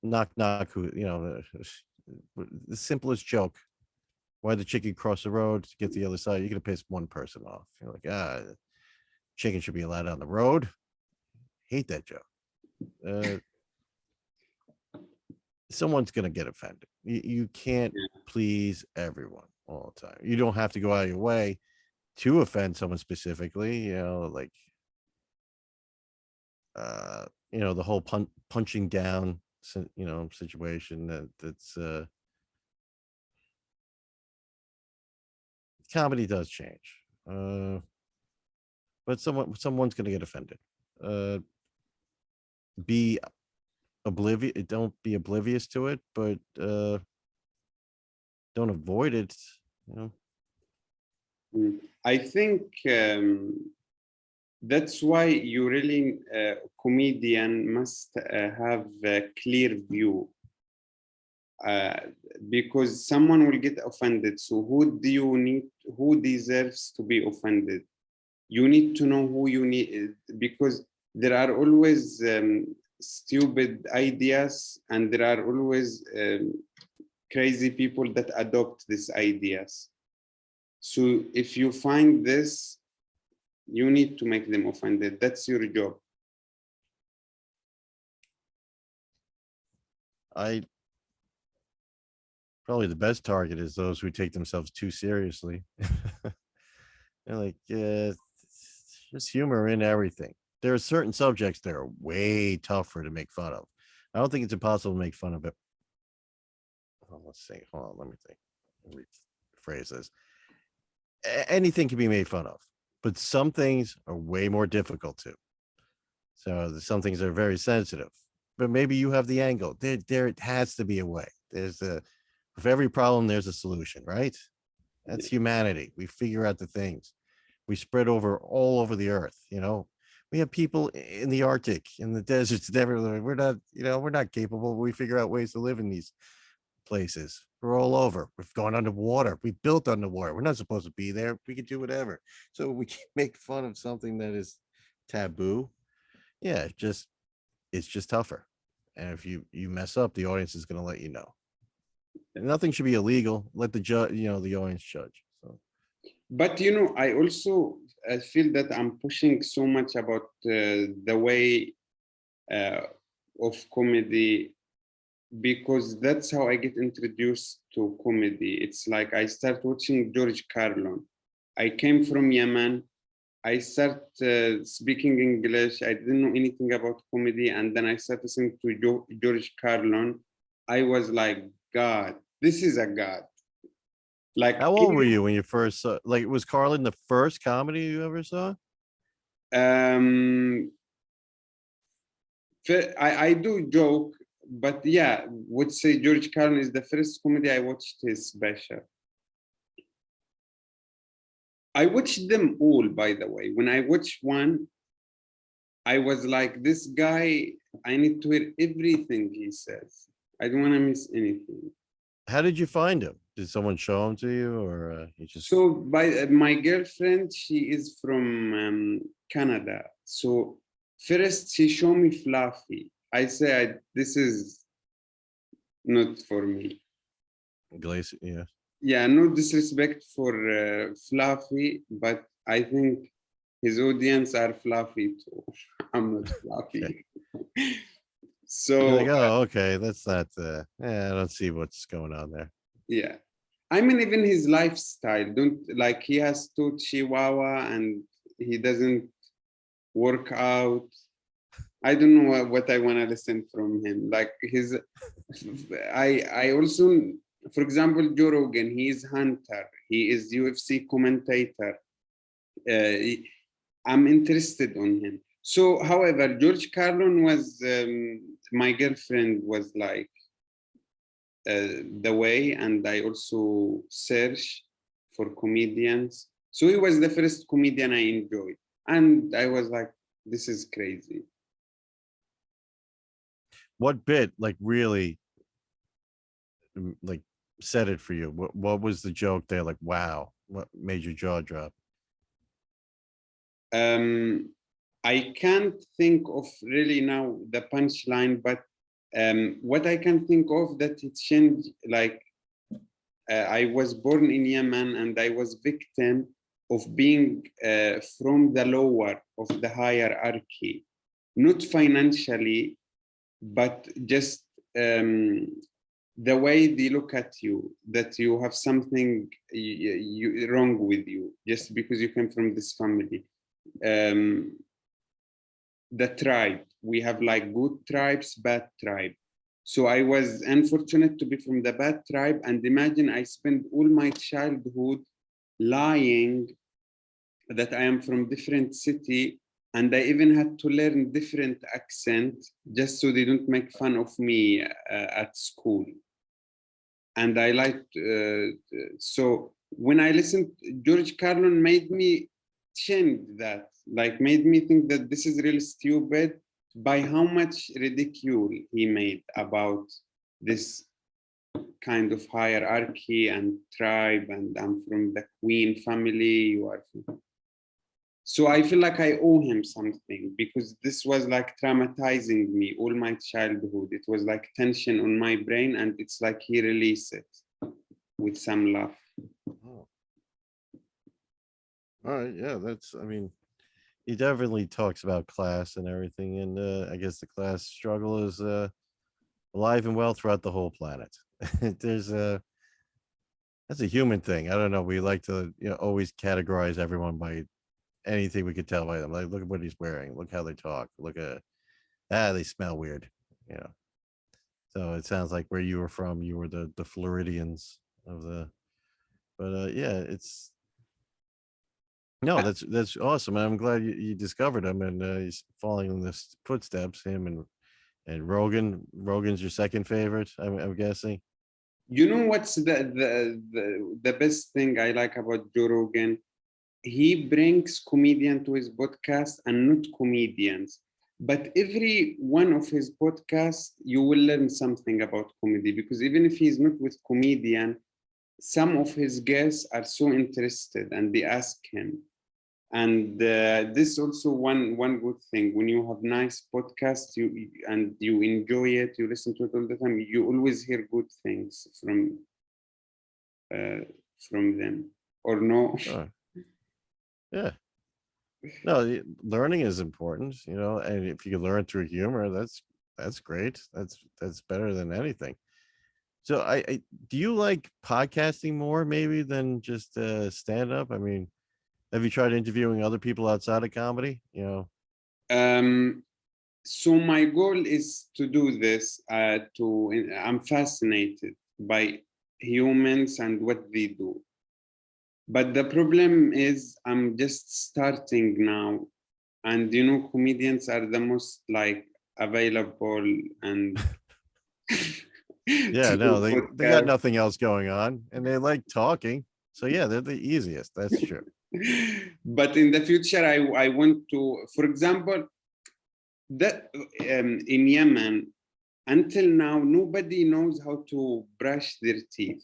knock knock. The simplest joke. Why the chicken cross the road to get to the other side? You're going to piss one person off. You're like, chicken should be allowed on the road. Hate that joke. Someone's going to get offended. You can't please everyone all the time. You don't have to go out of your way to offend someone specifically, like the whole punching down situation that's comedy does change. But someone's going to get offended. Be oblivious, don't be oblivious to it, but don't avoid it. I think that's why you really comedian must have a clear view, because someone will get offended. So who deserves to be offended? You need to know who you need, because there are always stupid ideas and there are always crazy people that adopt these ideas. So if you find this, you need to make them offended. That's your job. Probably the best target is those who take themselves too seriously. They're like, yeah, there's humor in everything. There are certain subjects that are way tougher to make fun of. I don't think it's impossible to make fun of it. Let's see. Hold on. Let me think. Let me rephrase this. Anything can be made fun of, but some things are way more difficult to. So some things are very sensitive, but maybe you have the angle. There has to be a way. For every problem, there's a solution, right? That's humanity. We figure out the things. We spread all over the earth. We have people in the Arctic, in the deserts, and everywhere. We're not capable. We figure out ways to live in these places. We're all over. We've gone underwater. We built underwater. We're not supposed to be there. We can do whatever. So we can make fun of something that is taboo. Yeah, it's just tougher. And if you mess up, the audience is going to let you know. And nothing should be illegal. Let the judge, the audience judge. So. But I also feel that I'm pushing so much about the way of comedy, because that's how I get introduced to comedy. It's like I start watching George Carlin. I came from Yemen. I start speaking English. I didn't know anything about comedy, and then I started listening to George Carlin. I was like, God, this is a God. Like, how old were you when you first saw? Like, was Carlin the first comedy you ever saw? Um, I do joke, but yeah, would say George Carlin is the first comedy I watched his special. I watched them all, by the way. When I watched one, I was like, this guy, I need to hear everything he says. I don't want to miss anything. How did you find him? Did someone show him to you, or you just? So by my girlfriend, she is from Canada. So first she showed me Fluffy. I said, this is not for me. Glacier, yeah. Yeah, no disrespect for Fluffy, but I think his audience are fluffy too. I'm not fluffy. You're So like, oh, okay, that's not. Yeah, I don't see what's going on there. yeah, I mean, even his lifestyle, don't like he has two chihuahua and he doesn't work out. I don't know what I want to listen from him. Like his, I also, for example, Joe Rogan, he is hunter, he is UFC commentator. I'm interested on him. So, however, George Carlin was my girlfriend was like the way, and I also search for comedians. So he was the first comedian I enjoyed, and I was like, this is crazy. What bit like really like said it for you? What was the joke there? Like, wow, what made your jaw drop? I can't think of really now the punchline, but what I can think of that it changed, like I was born in Yemen and I was victim of being from the lower of the hierarchy, not financially, but just the way they look at you, that you have something wrong with you just because you came from this family. The tribe, we have like good tribes, bad tribe. So I was unfortunate to be from the bad tribe, and imagine I spent all my childhood lying that I am from different city, and I even had to learn different accent just so they don't make fun of me at school. And I liked so when I listened, George Carlin made me change that, like made me think that this is really stupid by how much ridicule he made about this kind of hierarchy and tribe, and I'm from the Queen family, you are from... So I feel like I owe him something because this was like traumatizing me all my childhood. It was like tension on my brain, and it's like he released it with some laugh. Oh. All right, yeah, that's. I mean, he definitely talks about class and everything, and I guess the class struggle is alive and well throughout the whole planet. There's a That's a human thing. I don't know. We like to always categorize everyone by anything we could tell by them. Like, look at what he's wearing. Look how they talk. Look at they smell weird. You know. So it sounds like where you were from, you were the Floridians of the. But yeah, it's no, that's awesome. I'm glad you discovered him, and he's following in the footsteps. Him and Rogan's your second favorite, I'm guessing. You know what's the best thing I like about Joe Rogan? He brings comedian to his podcast and not comedians. But every one of his podcasts, you will learn something about comedy, because even if he's not with comedian, some of his guests are so interested and they ask him. And this also one good thing. When you have nice podcasts, and you enjoy it, you listen to it all the time, you always hear good things uh, from them, or no? Oh, yeah. No, learning is important, and if you can learn through humor, that's great. That's better than anything. So I do you like podcasting more maybe than just stand up? I mean, have you tried interviewing other people outside of comedy? So my goal is to do this. I'm fascinated by humans and what they do. But the problem is I'm just starting now and comedians are the most like available and Yeah, to no, do they got podcast. nothing else going on and they like talking. So yeah, they're the easiest. That's true. But in the future, I want to, for example, that in Yemen, until now, nobody knows how to brush their teeth.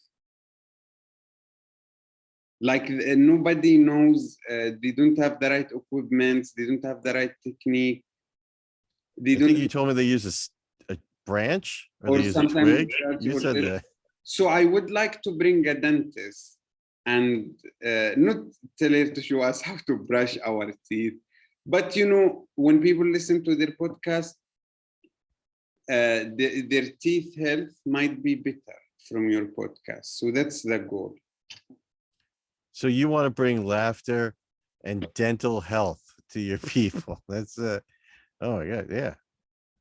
Like nobody knows, they don't have the right equipment, they don't have the right technique, they I think don't, you told me they use a branch or or they use a sometimes twig. You said that. so I would like to bring a dentist and not tell her to show us how to brush our teeth. But when people listen to their podcast, their teeth health might be better from your podcast. So that's the goal. So you want to bring laughter and dental health to your people. That's oh my god, yeah.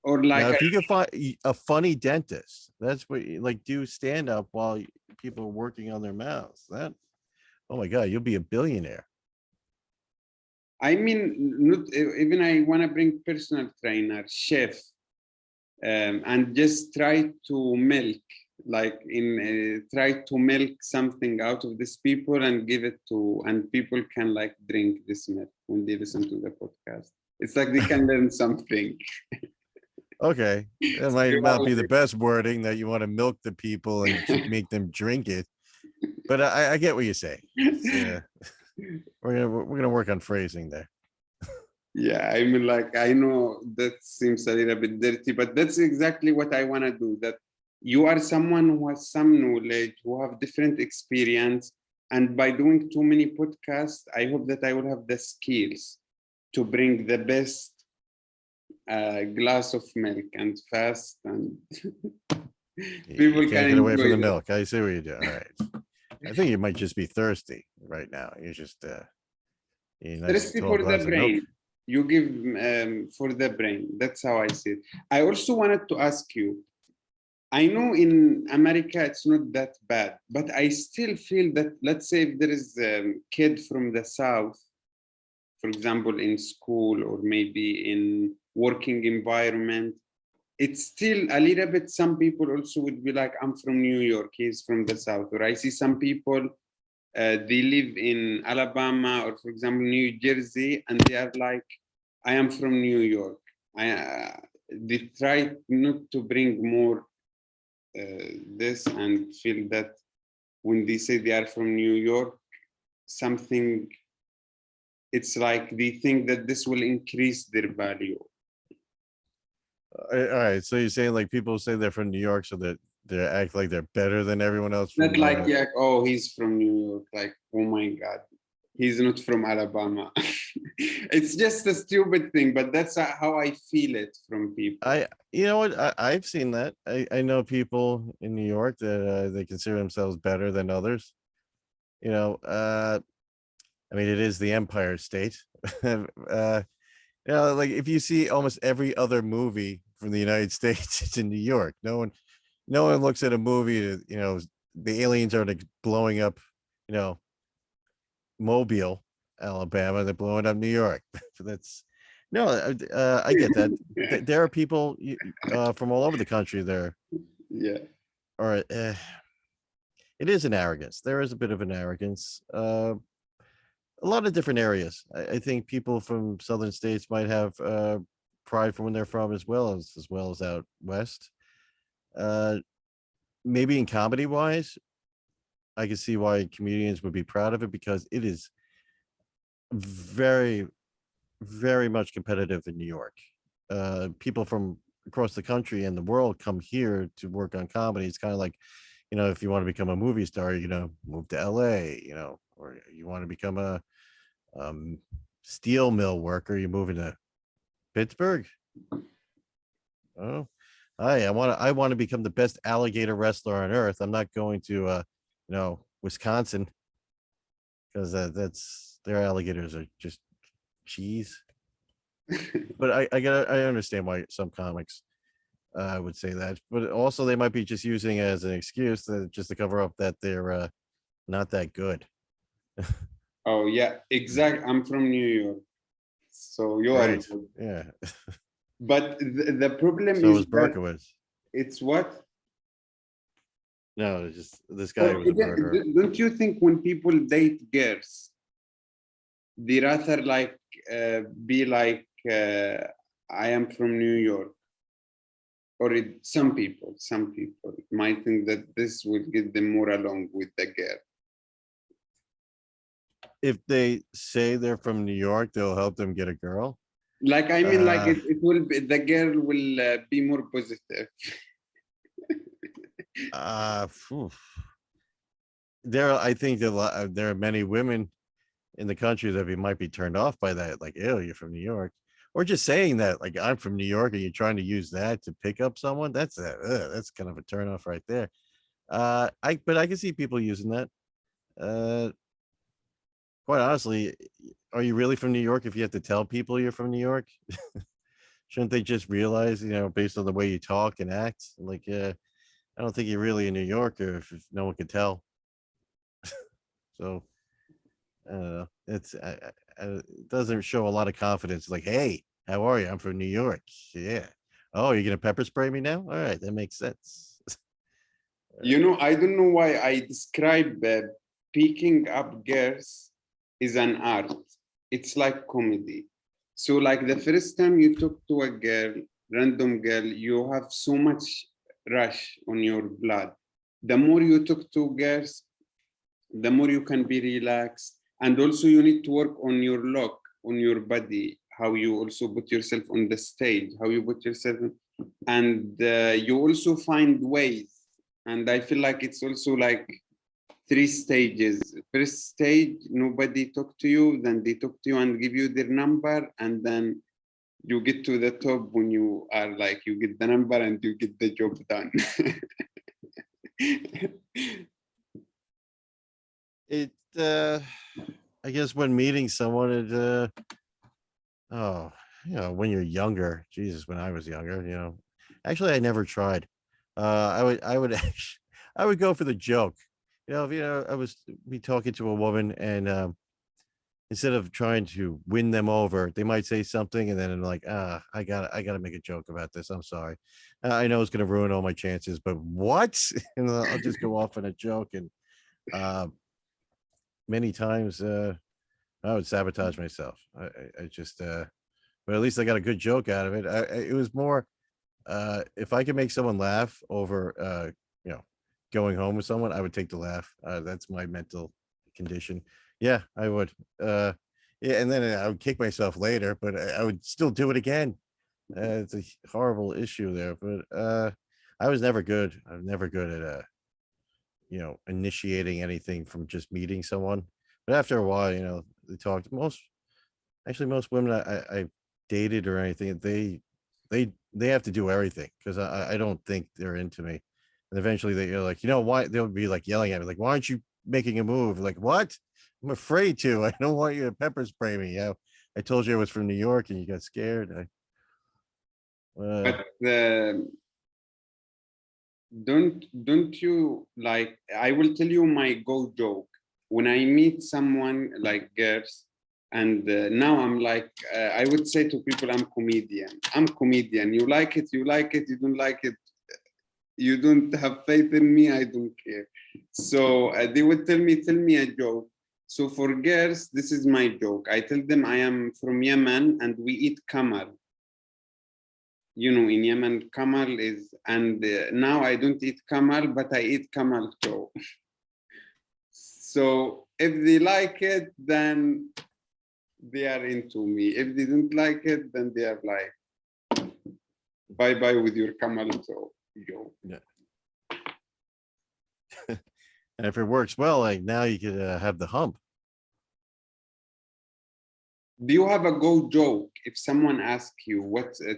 Or Now, like, if you could find a funny dentist, that's what you like do stand up while people are working on their mouths. That, oh my God, you'll be a billionaire. I mean, not even I want to bring personal trainer, chef, and just try to milk, like try to milk something out of these people and give it to, and people can like drink this milk when they listen to the podcast. It's like they can learn something. Okay, that might not be the best wording that you want to milk the people and make them drink it, but I get what you're saying. We're gonna work on phrasing there. Yeah, I mean, like, I know that seems a little bit dirty, but that's exactly what I want to do. That you are someone who has some knowledge, who have different experience, and by doing too many podcasts, I hope that I will have the skills to bring the best glass of milk and fast, and people You can can't get away from enjoy the that. milk. I see what you do. All right. I think you might just be thirsty right now. You're just nice Thirsty tall for the glass of milk. brain. You give for the brain. That's how I see it. I also wanted to ask you, I know in America it's not that bad, but I still feel that, let's say if there is a kid from the South, for example, in school or maybe in working environment, it's still a little bit, some people also would be like, I'm from New York, he's from the South. Or I see some people, they live in Alabama or, for example, New Jersey, and they are like, I am from New York. They try not to bring more this and feel that when they say they are from New York, something, it's like they think that this will increase their value. All right. So you're saying like people say they're from New York, so that they act like they're better than everyone else Not from like, yeah, oh, he's from New York. Like, oh my God, he's not from Alabama. It's just a stupid thing, but that's how I feel it from people. you know what? I've seen that. I know people in New York that they consider themselves better than others. I mean, it is the Empire State. Like if you see almost every other movie from the United States, it's in New York. No one looks at a movie that, the aliens are like blowing up, you know, Mobile, Alabama, they're blowing up New York. That's no, I get that. There are people from all over the country there. Yeah. Or it is an arrogance. There is a bit of an arrogance. A lot of different areas. I think people from southern states might have pride from when they're from as well as out west. Uh, Maybe in comedy wise, I can see why comedians would be proud of it because it is very, very much competitive in New York. People from across the country and the world come here to work on comedy. It's kind of like, if you want to become a movie star, move to LA, or you want to become a um, steel mill worker, you move into Pittsburgh. Oh, I want to become the best alligator wrestler on earth. I'm not going to Wisconsin because that's their alligators are just cheese. But I understand why some comics would say that, but also they might be just using it as an excuse just to cover up that they're not that good. Oh yeah, exactly. I'm from New York. So you are Great. good. Yeah. But the problem So is was that Berkowitz. it's what? No, it's just this guy But was a even, murderer. don't you think when people date girls, they rather like be like I am from New York, or some people might think that this will get them more along with the girl. If they say they're from New York, they'll help them get a girl. Like I mean, like Uh, it will be, the girl will be more positive. Phew. I think there are many women in the country that might be turned off by that. Like, ew, you're from New York. Or just saying that, like, I'm from New York, and you're trying to use that to pick up someone. That's kind of a turnoff right there. But I can see people using that. Uh, quite honestly, are you really from New York if you have to tell people you're from New York? Shouldn't they just realize, based on the way you talk and act? Like, I don't think you're really a New Yorker if no one can tell. So, I don't know. It doesn't show a lot of confidence. Like, hey, how are you? I'm from New York. Yeah. Oh, you're gonna pepper spray me now? All right, that makes sense. You know, I don't know why I describe picking up girls is an art. It's like comedy. So, like the first time you talk to a girl, random girl, you have so much rush on your blood. The more you talk to girls, the more you can be relaxed. And also, you need to work on your look, on your body, how you also put yourself on the stage, how you put yourself, and you also find ways. And I feel like it's also like 3 stages. First stage, nobody talk to you, then they talk to you and give you their number, and then you get to the top when you are like, you get the number and you get the job done. It I guess when meeting someone, oh, when you're younger, Jesus, when I was younger, actually I never tried. I would actually, I would go for the joke. If I was be talking to a woman, and instead of trying to win them over, they might say something, and then I'm like, I gotta make a joke about this. I'm sorry. I know it's gonna ruin all my chances, but what? And I'll just go off on a joke, and uh, many times I would sabotage myself. I just but at least I got a good joke out of it. It was more if I could make someone laugh over you know going home with someone, I would take the laugh. That's my mental condition. Yeah, I would. Yeah, and then I would kick myself later, but I would still do it again. It's a horrible issue there, but I was never good. I'm never good at initiating anything from just meeting someone. But after a while, they talked. Most women I've dated or anything, they have to do everything because I don't think they're into me. And eventually they're like, why they'll be like yelling at me, like, why aren't you making a move? Like, what? I'm afraid to. I don't want you to pepper spray me. I told you I was from New York and you got scared. But don't you like, I will tell you my go joke when I meet someone like girls, and now I'm like, I would say to people, I'm comedian. You like it, you like it, you don't like it, you don't have faith in me, I don't care. So they would tell me a joke. So for girls, this is my joke. I tell them I am from Yemen and we eat camel. In Yemen, camel is, and now I don't eat camel, but I eat camel toe. So if they like it, then they are into me. If they don't like it, then they are like, bye bye with your camel toe. Yo. Yeah. And if it works well, like now you could have the hump. Do you have a go joke? If someone asks you,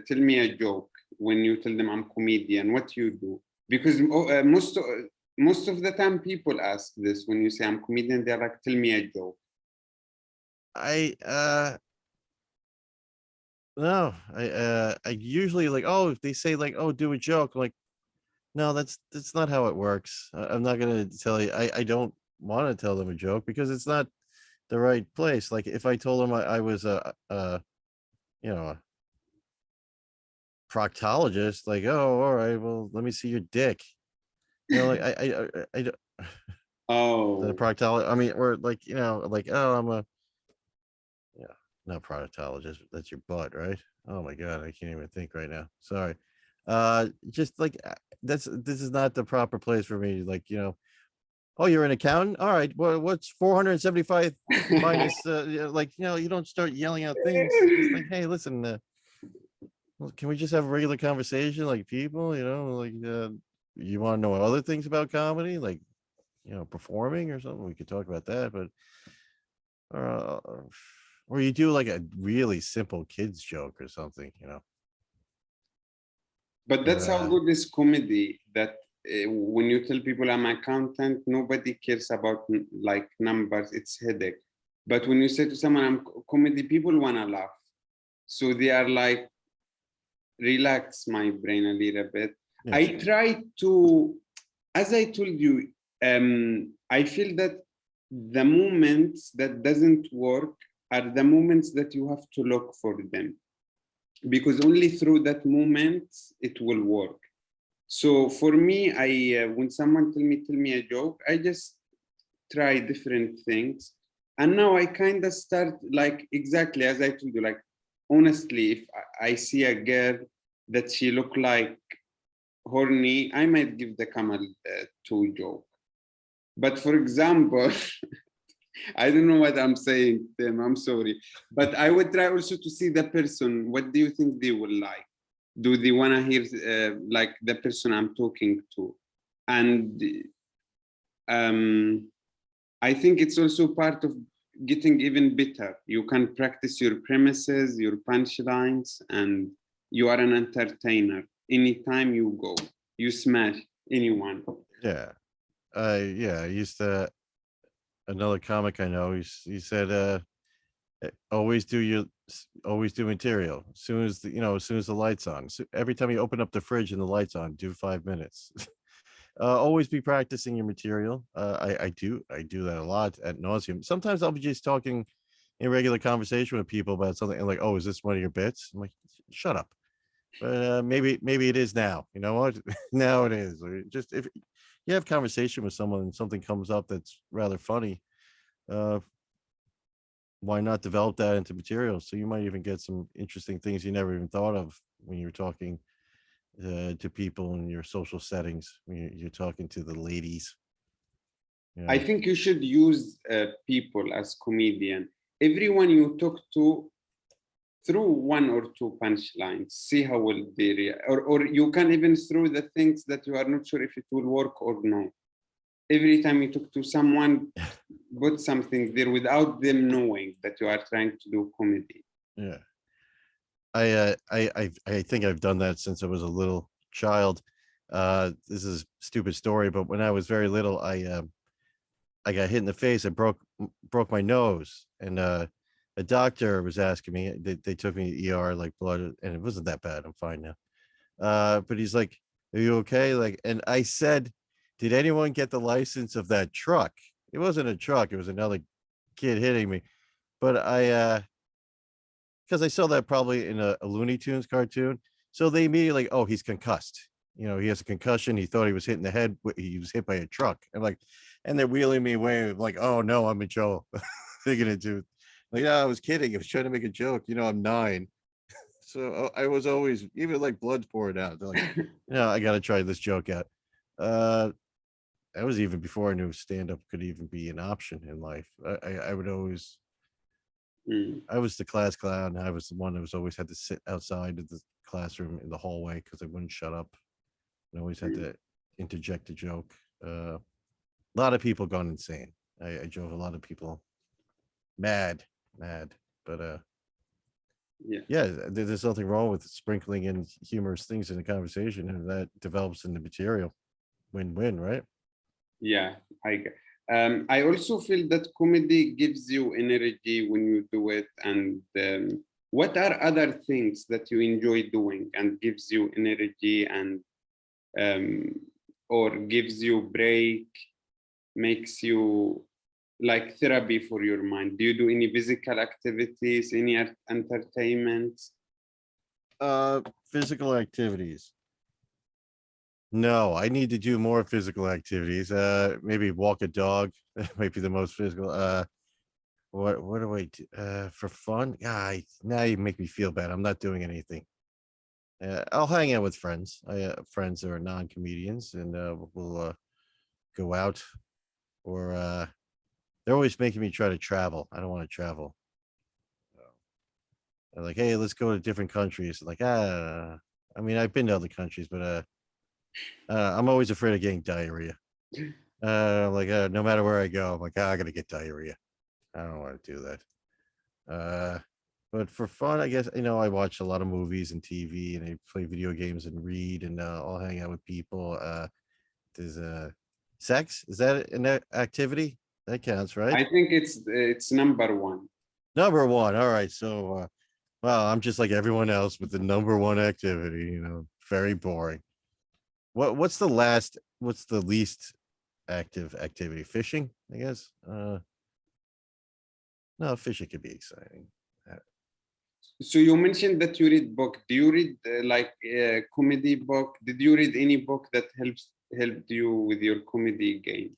tell me a joke when you tell them I'm comedian, what you do? Because most of the time people ask this when you say I'm comedian, they're like, tell me a joke. I no, I usually like, oh, if they say like, oh, do a joke, like, no, that's not how it works. I'm not gonna tell you. I don't want to tell them a joke because it's not the right place. Like if I told them I was you know, a proctologist, like, oh, all right, well, let me see your dick. You know, like I the Oh, proctologist. I mean, or like, you know, like, oh, I'm a yeah, not proctologist. That's your butt, right? Oh my god, I can't even think right now. Sorry. Just like this is not the proper place for me. Like, you know, oh, you're an accountant. All right. Well, what's 475 minus? Like, you know, you don't start yelling out things. Just like, hey, listen, well, can we just have a regular conversation like people? You know, like you want to know other things about comedy, like you know, performing or something. We could talk about that, but uh, or you do like a really simple kids joke or something, you know. but But that's how good is comedy. That when you tell people I'm accountant, nobody cares about like numbers. It's headache. But when you say to someone I'm comedy, people wanna laugh. So they are like, relax my brain a little bit. yeah, I try to, as I told you, I feel that the moments that doesn't work are the moments that you have to look for them, because only through that moment it will work. So for me, I when someone tell me a joke, I just try different things, and now I kind of start like exactly as I told you, like honestly, if I see a girl that she look like horny, I might give the camel two joke. But for example, I don't know what I'm saying, Tim. I'm sorry. But I would try also to see the person. What do you think they will like? Do they want to hear like the person I'm talking to? And I think it's also part of getting even better. You can practice your premises, your punchlines, and you are an entertainer. Anytime you go, you smash anyone. yeah. I used to another comic I know. He said, always do always do material. As soon as the, you know, as soon as the lights on. So every time you open up the fridge and the lights on, do 5 minutes. Always be practicing your material. I do that a lot at nauseum. Sometimes I'll be just talking in regular conversation with people about something and like, oh, is this one of your bits? I'm like, shut up. But maybe it is now. You know what? Now it is. Or just if you have conversation with someone and something comes up that's rather funny, uh, why not develop that into material? So you might even get some interesting things you never even thought of when you're talking to people in your social settings. When you're talking to the ladies. You I know, think you should use people as comedian. Everyone you talk to, through one or two punchlines, see how will they react. Or you can even throw the things that you are not sure if it will work or no. Every time you talk to someone, put something there without them knowing that you are trying to do comedy. yeah. I think I've done that since I was a little child. This is a stupid story, but when I was very little, I got hit in the face. I broke my nose, and a doctor was asking me. They took me to ER, like blood, and it wasn't that bad. I'm fine now. But he's like, "Are you okay?" Like, and I said, "Did anyone get the license of that truck?" It wasn't a truck. It was another kid hitting me. But because I saw that probably in a Looney Tunes cartoon. So they immediately like, oh, he's concussed. You know, he has a concussion. He thought he was hit in the head. He was hit by a truck. And like, and they're wheeling me away. Like, oh no, I'm in trouble. Thinking it too. Like, yeah, I was kidding. I was trying to make a joke. You know, I'm 9. So I was always, even like blood's pouring out. They're like, I got to try this joke out. Uh, that was even before I knew stand up could even be an option in life. I would always, Mm. I was the class clown. I was the one that was always had to sit outside of the classroom in the hallway because I wouldn't shut up. I always had to interject a joke. A lot of people gone insane. I drove a lot of people mad, mad. But Yeah. yeah, there's nothing wrong with sprinkling in humorous things in a conversation, and that develops in the material. Win-win, right? Yeah, I also feel that comedy gives you energy when you do it. And what are other things that you enjoy doing and gives you energy and um, or gives you break, makes you like therapy for your mind? Do you do any physical activities, any entertainment? Physical activities. No, I need to do more physical activities. Maybe walk a dog. That might be the most physical. What do I do for fun? Now you make me feel bad. I'm not doing anything. I'll hang out with friends. I friends that are non-comedians, and we'll go out. Or they're always making me try to travel. I don't want to travel. They're like, hey, let's go to different countries. Like, I mean, I've been to other countries, but I'm always afraid of getting diarrhea. Like, no matter where I go, I'm like, I gotta get diarrhea. I don't want to do that. But for fun, I guess, I watch a lot of movies and TV, and I play video games and read, and I'll hang out with people. There's sex. Is that an activity? That counts, right? I think it's number one. Number one. All right. So, well, I'm just like everyone else with the number one activity. Very boring. What's the least active activity? Fishing, I guess. No, fishing could be exciting. So you mentioned that you read book. Do you read like a comedy book? Did you read any book that helped you with your comedy game?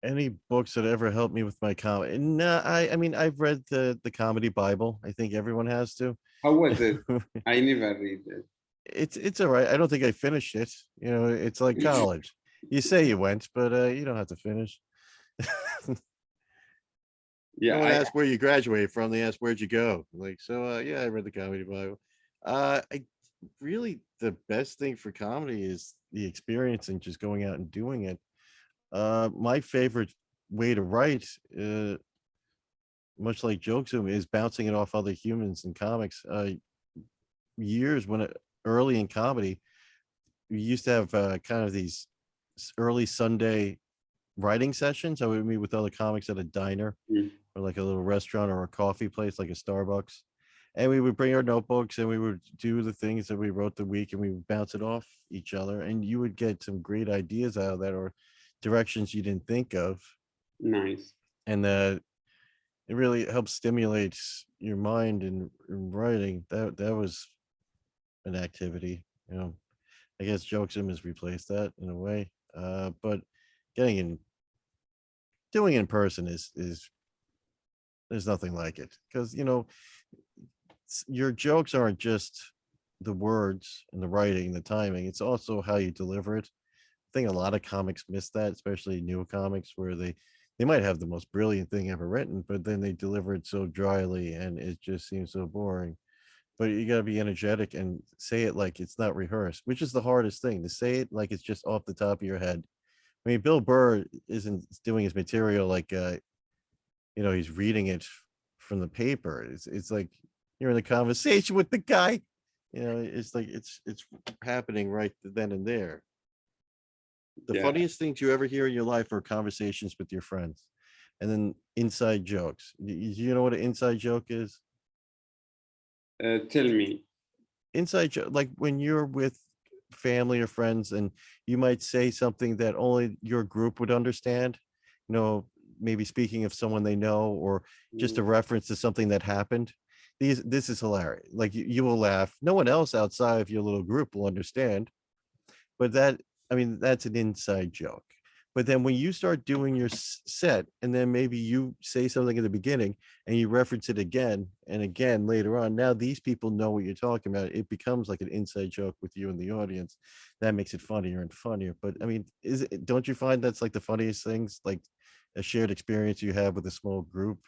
Any books that ever helped me with my comedy? No, I mean, I've read the comedy Bible. I think everyone has to. How was it? I never read it. It's all right. I don't think I finished it. It's like college. You say you went, but you don't have to finish. Yeah, no one asked where you graduated from. They asked where'd you go. Like, so yeah, I read the comedy Bible. I really, the best thing for comedy is the experience and just going out and doing it. My favorite way to write, much like jokes, is bouncing it off other humans in comics. Years early in comedy, we used to have kind of these early Sunday writing sessions. I would meet with other comics at a diner or like a little restaurant or a coffee place, like a Starbucks. And we would bring our notebooks and we would do the things that we wrote the week, and we would bounce it off each other. And you would get some great ideas out of that, or directions you didn't think of. Nice. And it really helps stimulate your mind in writing. That was an activity. I guess Jokesum has replaced that in a way. But doing in person is there's nothing like it, because your jokes aren't just the words and the writing, the timing. It's also how you deliver it. I think a lot of comics miss that, especially new comics, where they might have the most brilliant thing ever written, but then they deliver it so dryly and it just seems so boring. But you got to be energetic and say it like it's not rehearsed, which is the hardest thing, to say it like it's just off the top of your head. I mean, Bill Burr isn't doing his material like he's reading it from the paper. It's like you're in a conversation with the guy. It's like it's happening right then and there. The funniest things you ever hear in your life are conversations with your friends, and then inside jokes. You know what an inside joke is? Tell me. Inside joke, like when you're with family or friends and you might say something that only your group would understand, maybe speaking of someone they know, or just a reference to something that happened. This is hilarious. Like you will laugh. No one else outside of your little group will understand. But that's an inside joke. But then when you start doing your set, and then maybe you say something at the beginning and you reference it again and again later on, now these people know what you're talking about. It becomes like an inside joke with you and the audience. That makes it funnier and funnier. But I mean, don't you find that's like the funniest things, like a shared experience you have with a small group?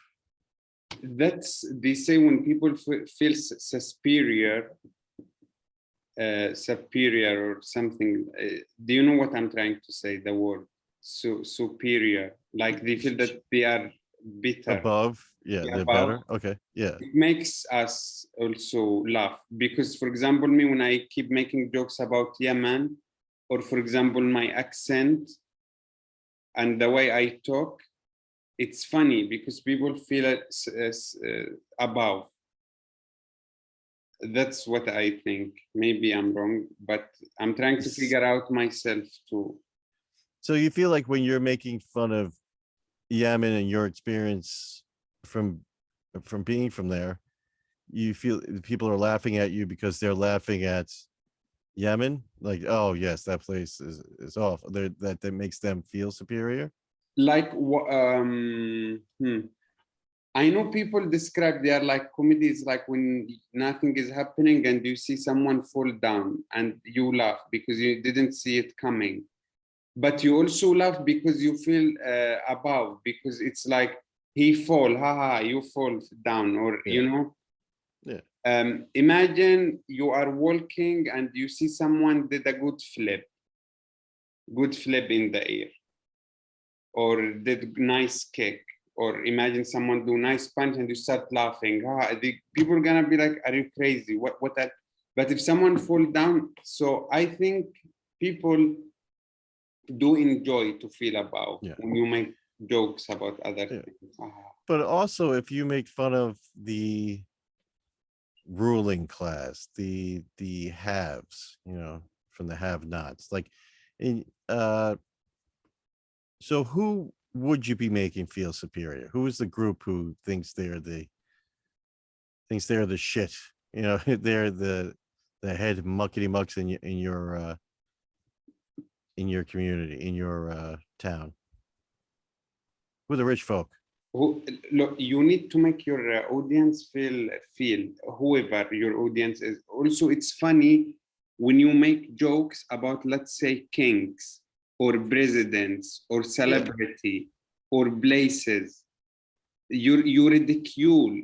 They say when people feel superior or something. Do you know what I'm trying to say? The word superior, like they feel that they are better, above. Yeah, they're better. Okay, yeah. It makes us also laugh, because for example, me, when I keep making jokes about Yemen, or for example my accent and the way I talk, it's funny because people feel it above. That's what I think. Maybe I'm wrong, but I'm trying to figure out myself too. So you feel like when you're making fun of Yemen and your experience from being from there, you feel people are laughing at you because they're laughing at Yemen? Like, oh yes, that place is awful. That makes them feel superior. Like, I know people describe they are like comedies, like when nothing is happening and you see someone fall down and you laugh because you didn't see it coming. But you also laugh because you feel above, because it's like he fall, haha, you fall down, or Yeah. Yeah. Imagine you are walking and you see someone did a good flip in the air, or did nice kick, or imagine someone do nice punch and you start laughing. The people are gonna be like, "Are you crazy? What that?" But if someone fall down, so I think people do enjoy to feel about Yeah. when you make jokes about other Yeah. things. But also, if you make fun of the ruling class, the haves, from the have-nots, like in so who would you be making feel superior? Who is the group who thinks they're the shit? They're the head muckety mucks in your community, in your town. Who are the rich folk? Look, you need to make your audience feel whoever your audience is. Also, it's funny when you make jokes about, let's say, kings or presidents or celebrity or places. You ridicule,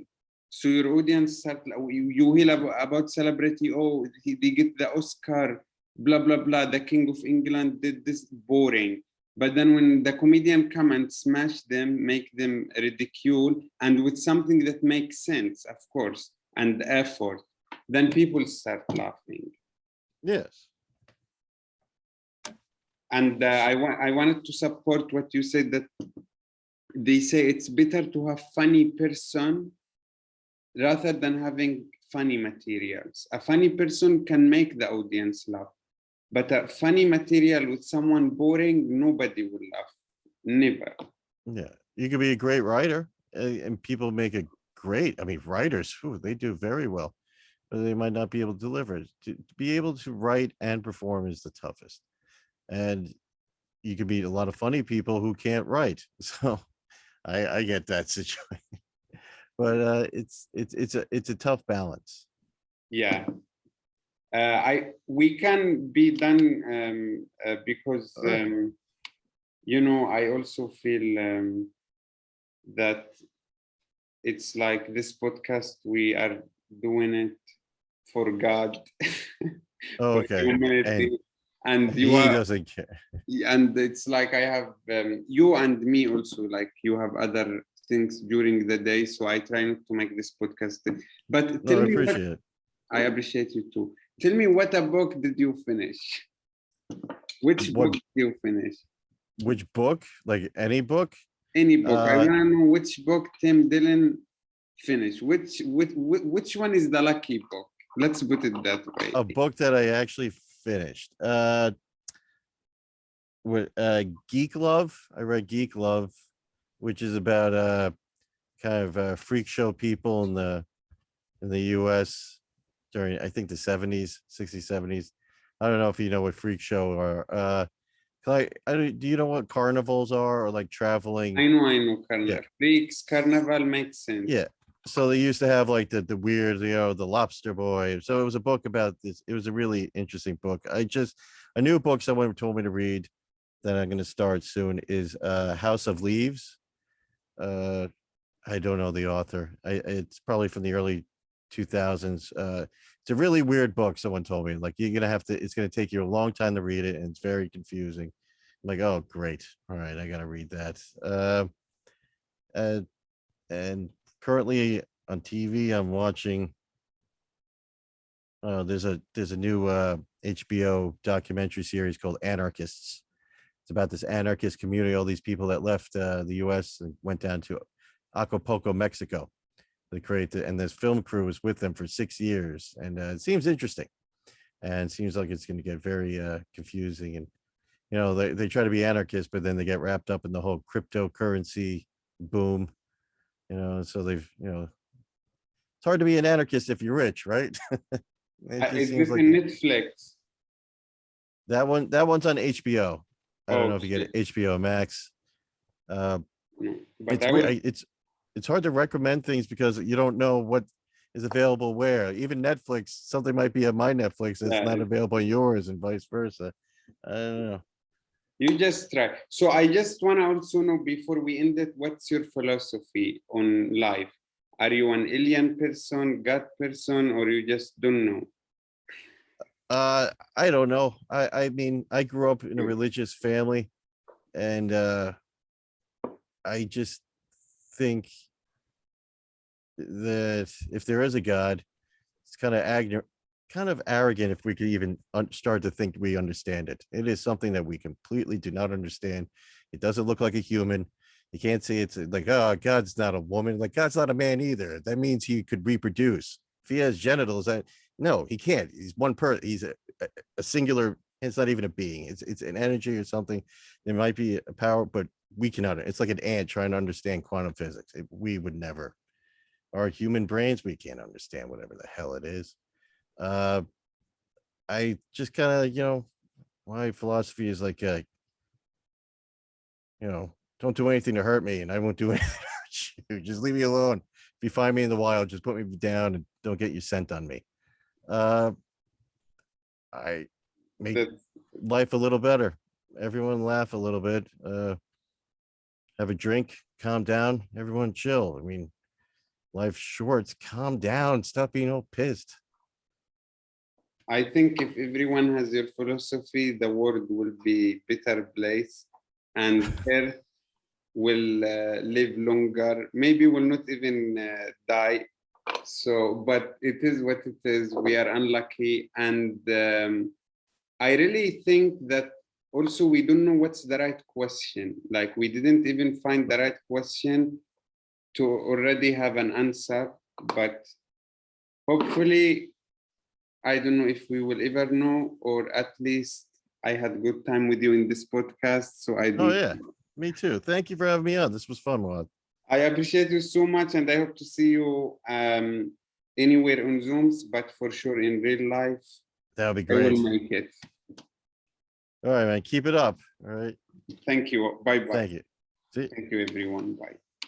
so your audience start, you hear about celebrity, oh, they get the Oscar, blah blah blah, the king of England did this, boring. But then when the comedian come and smash them, make them ridicule, and with something that makes sense, of course, and effort, then people start laughing. Yes. And I wanted to support what you said, that they say it's better to have funny person rather than having funny materials. A funny person can make the audience laugh, but a funny material with someone boring, nobody will laugh. Never. Yeah. You could be a great writer, and people make a great, I mean, writers, they do very well, but they might not be able to deliver it. To be able to write and perform is the toughest. And you could meet a lot of funny people who can't write. So I get that situation. But it's a tough balance. Yeah. We can be done because I also feel that it's like this podcast, we are doing it for God, Oh, for okay. humanity, and you He are, doesn't care. and it's like I have you and me also, like you have other things during the day, so I try not to make this podcast. But No, tell I me what, appreciate it. I appreciate you too. Tell me, what a book did you finish? Which What book did you finish? which book? Like any book? Any book. I Uh want to know which book Tim Dillon finished. Which one is the lucky book? Let's put it that way. a book that I actually finished. With Geek Love. I read Geek Love, which is about kind of freak show people in the US during, I think, the 70s, 60s, 70s. I don't know if you know what freak show are. Do you know what carnivals are, or like traveling? I know, Yeah. Carnival. Freaks, Carnival makes sense. Yeah. So they used to have like the weird, the lobster boy. So it was a book about this. It was a really interesting book. A new book someone told me to read that I'm going to start soon is House of Leaves. Uh, I don't know the author. It's probably from the early 2000s. It's a really weird book. Someone told me, like, it's going to take you a long time to read it, and it's very confusing. I'm like, oh, great. All right, I got to read that. Uh, and currently on TV, I'm watching. There's a new HBO documentary series called Anarchists. It's about this anarchist community, all these people that left the U.S. and went down to Acapulco, Mexico. They created, and this film crew was with them for 6 years, and it seems interesting, and it seems like it's going to get very confusing and you know, they try to be anarchists, but then they get wrapped up in the whole cryptocurrency boom, you know, so they've, you know, it's hard to be an anarchist if you're rich, right? It just Is seems this like in Netflix? that one's on HBO. I don't know if you Okay. get HBO Max. No, but It's I weird. will. It's hard to recommend things because you don't know what is available where. Even Netflix, something might be on my Netflix that's Yeah, not available on yours, and vice versa. I don't know. you just try. So I just want to also know before we end it, what's your philosophy on life? Are you an alien person, God person, or you just don't know? I don't know. I mean, I grew up in a religious family, and I just think that if there is a God, it's kind of arrogant if we could even start to think we understand it. It is something that we completely do not understand. It doesn't look like a human. You can't say it's like, oh, God's not a woman. Like God's not a man either. That means he could reproduce. If he has genitals, that no, he can't. He's one person. He's a singular. It's not even a being. It's an energy or something. There might be a power, but we cannot. It's like an ant trying to understand quantum physics. We would never. Our human brains, we can't understand whatever the hell it is. I just kind of, you know, my philosophy is like, you know, don't do anything to hurt me and I won't do anything to hurt you. Just leave me alone. If you find me in the wild, just put me down and don't get your scent on me. I make That life a little better. Everyone laugh a little bit. Have a drink, calm down, everyone chill. I mean, life's short. Calm down. Stop being all pissed. I think if everyone has your philosophy, the world will be better place, and Earth will live longer. Maybe will not even die. So, but it is what it is. We are unlucky, and I really think that also we don't know what's the right question. Like we didn't even find the right question to already have an answer, but hopefully I don't know if we will ever know, or at least I had good time with you in this podcast. So I Oh don't. yeah, me too. Thank you for having me on. This was fun, Muaadh. I appreciate you so much, and I hope to see you anywhere on Zooms, but for sure in real life, That would be I will great. make it. All right, man. Keep it up. All right. Thank you. Bye bye. Thank you. See. Thank you, everyone. Bye.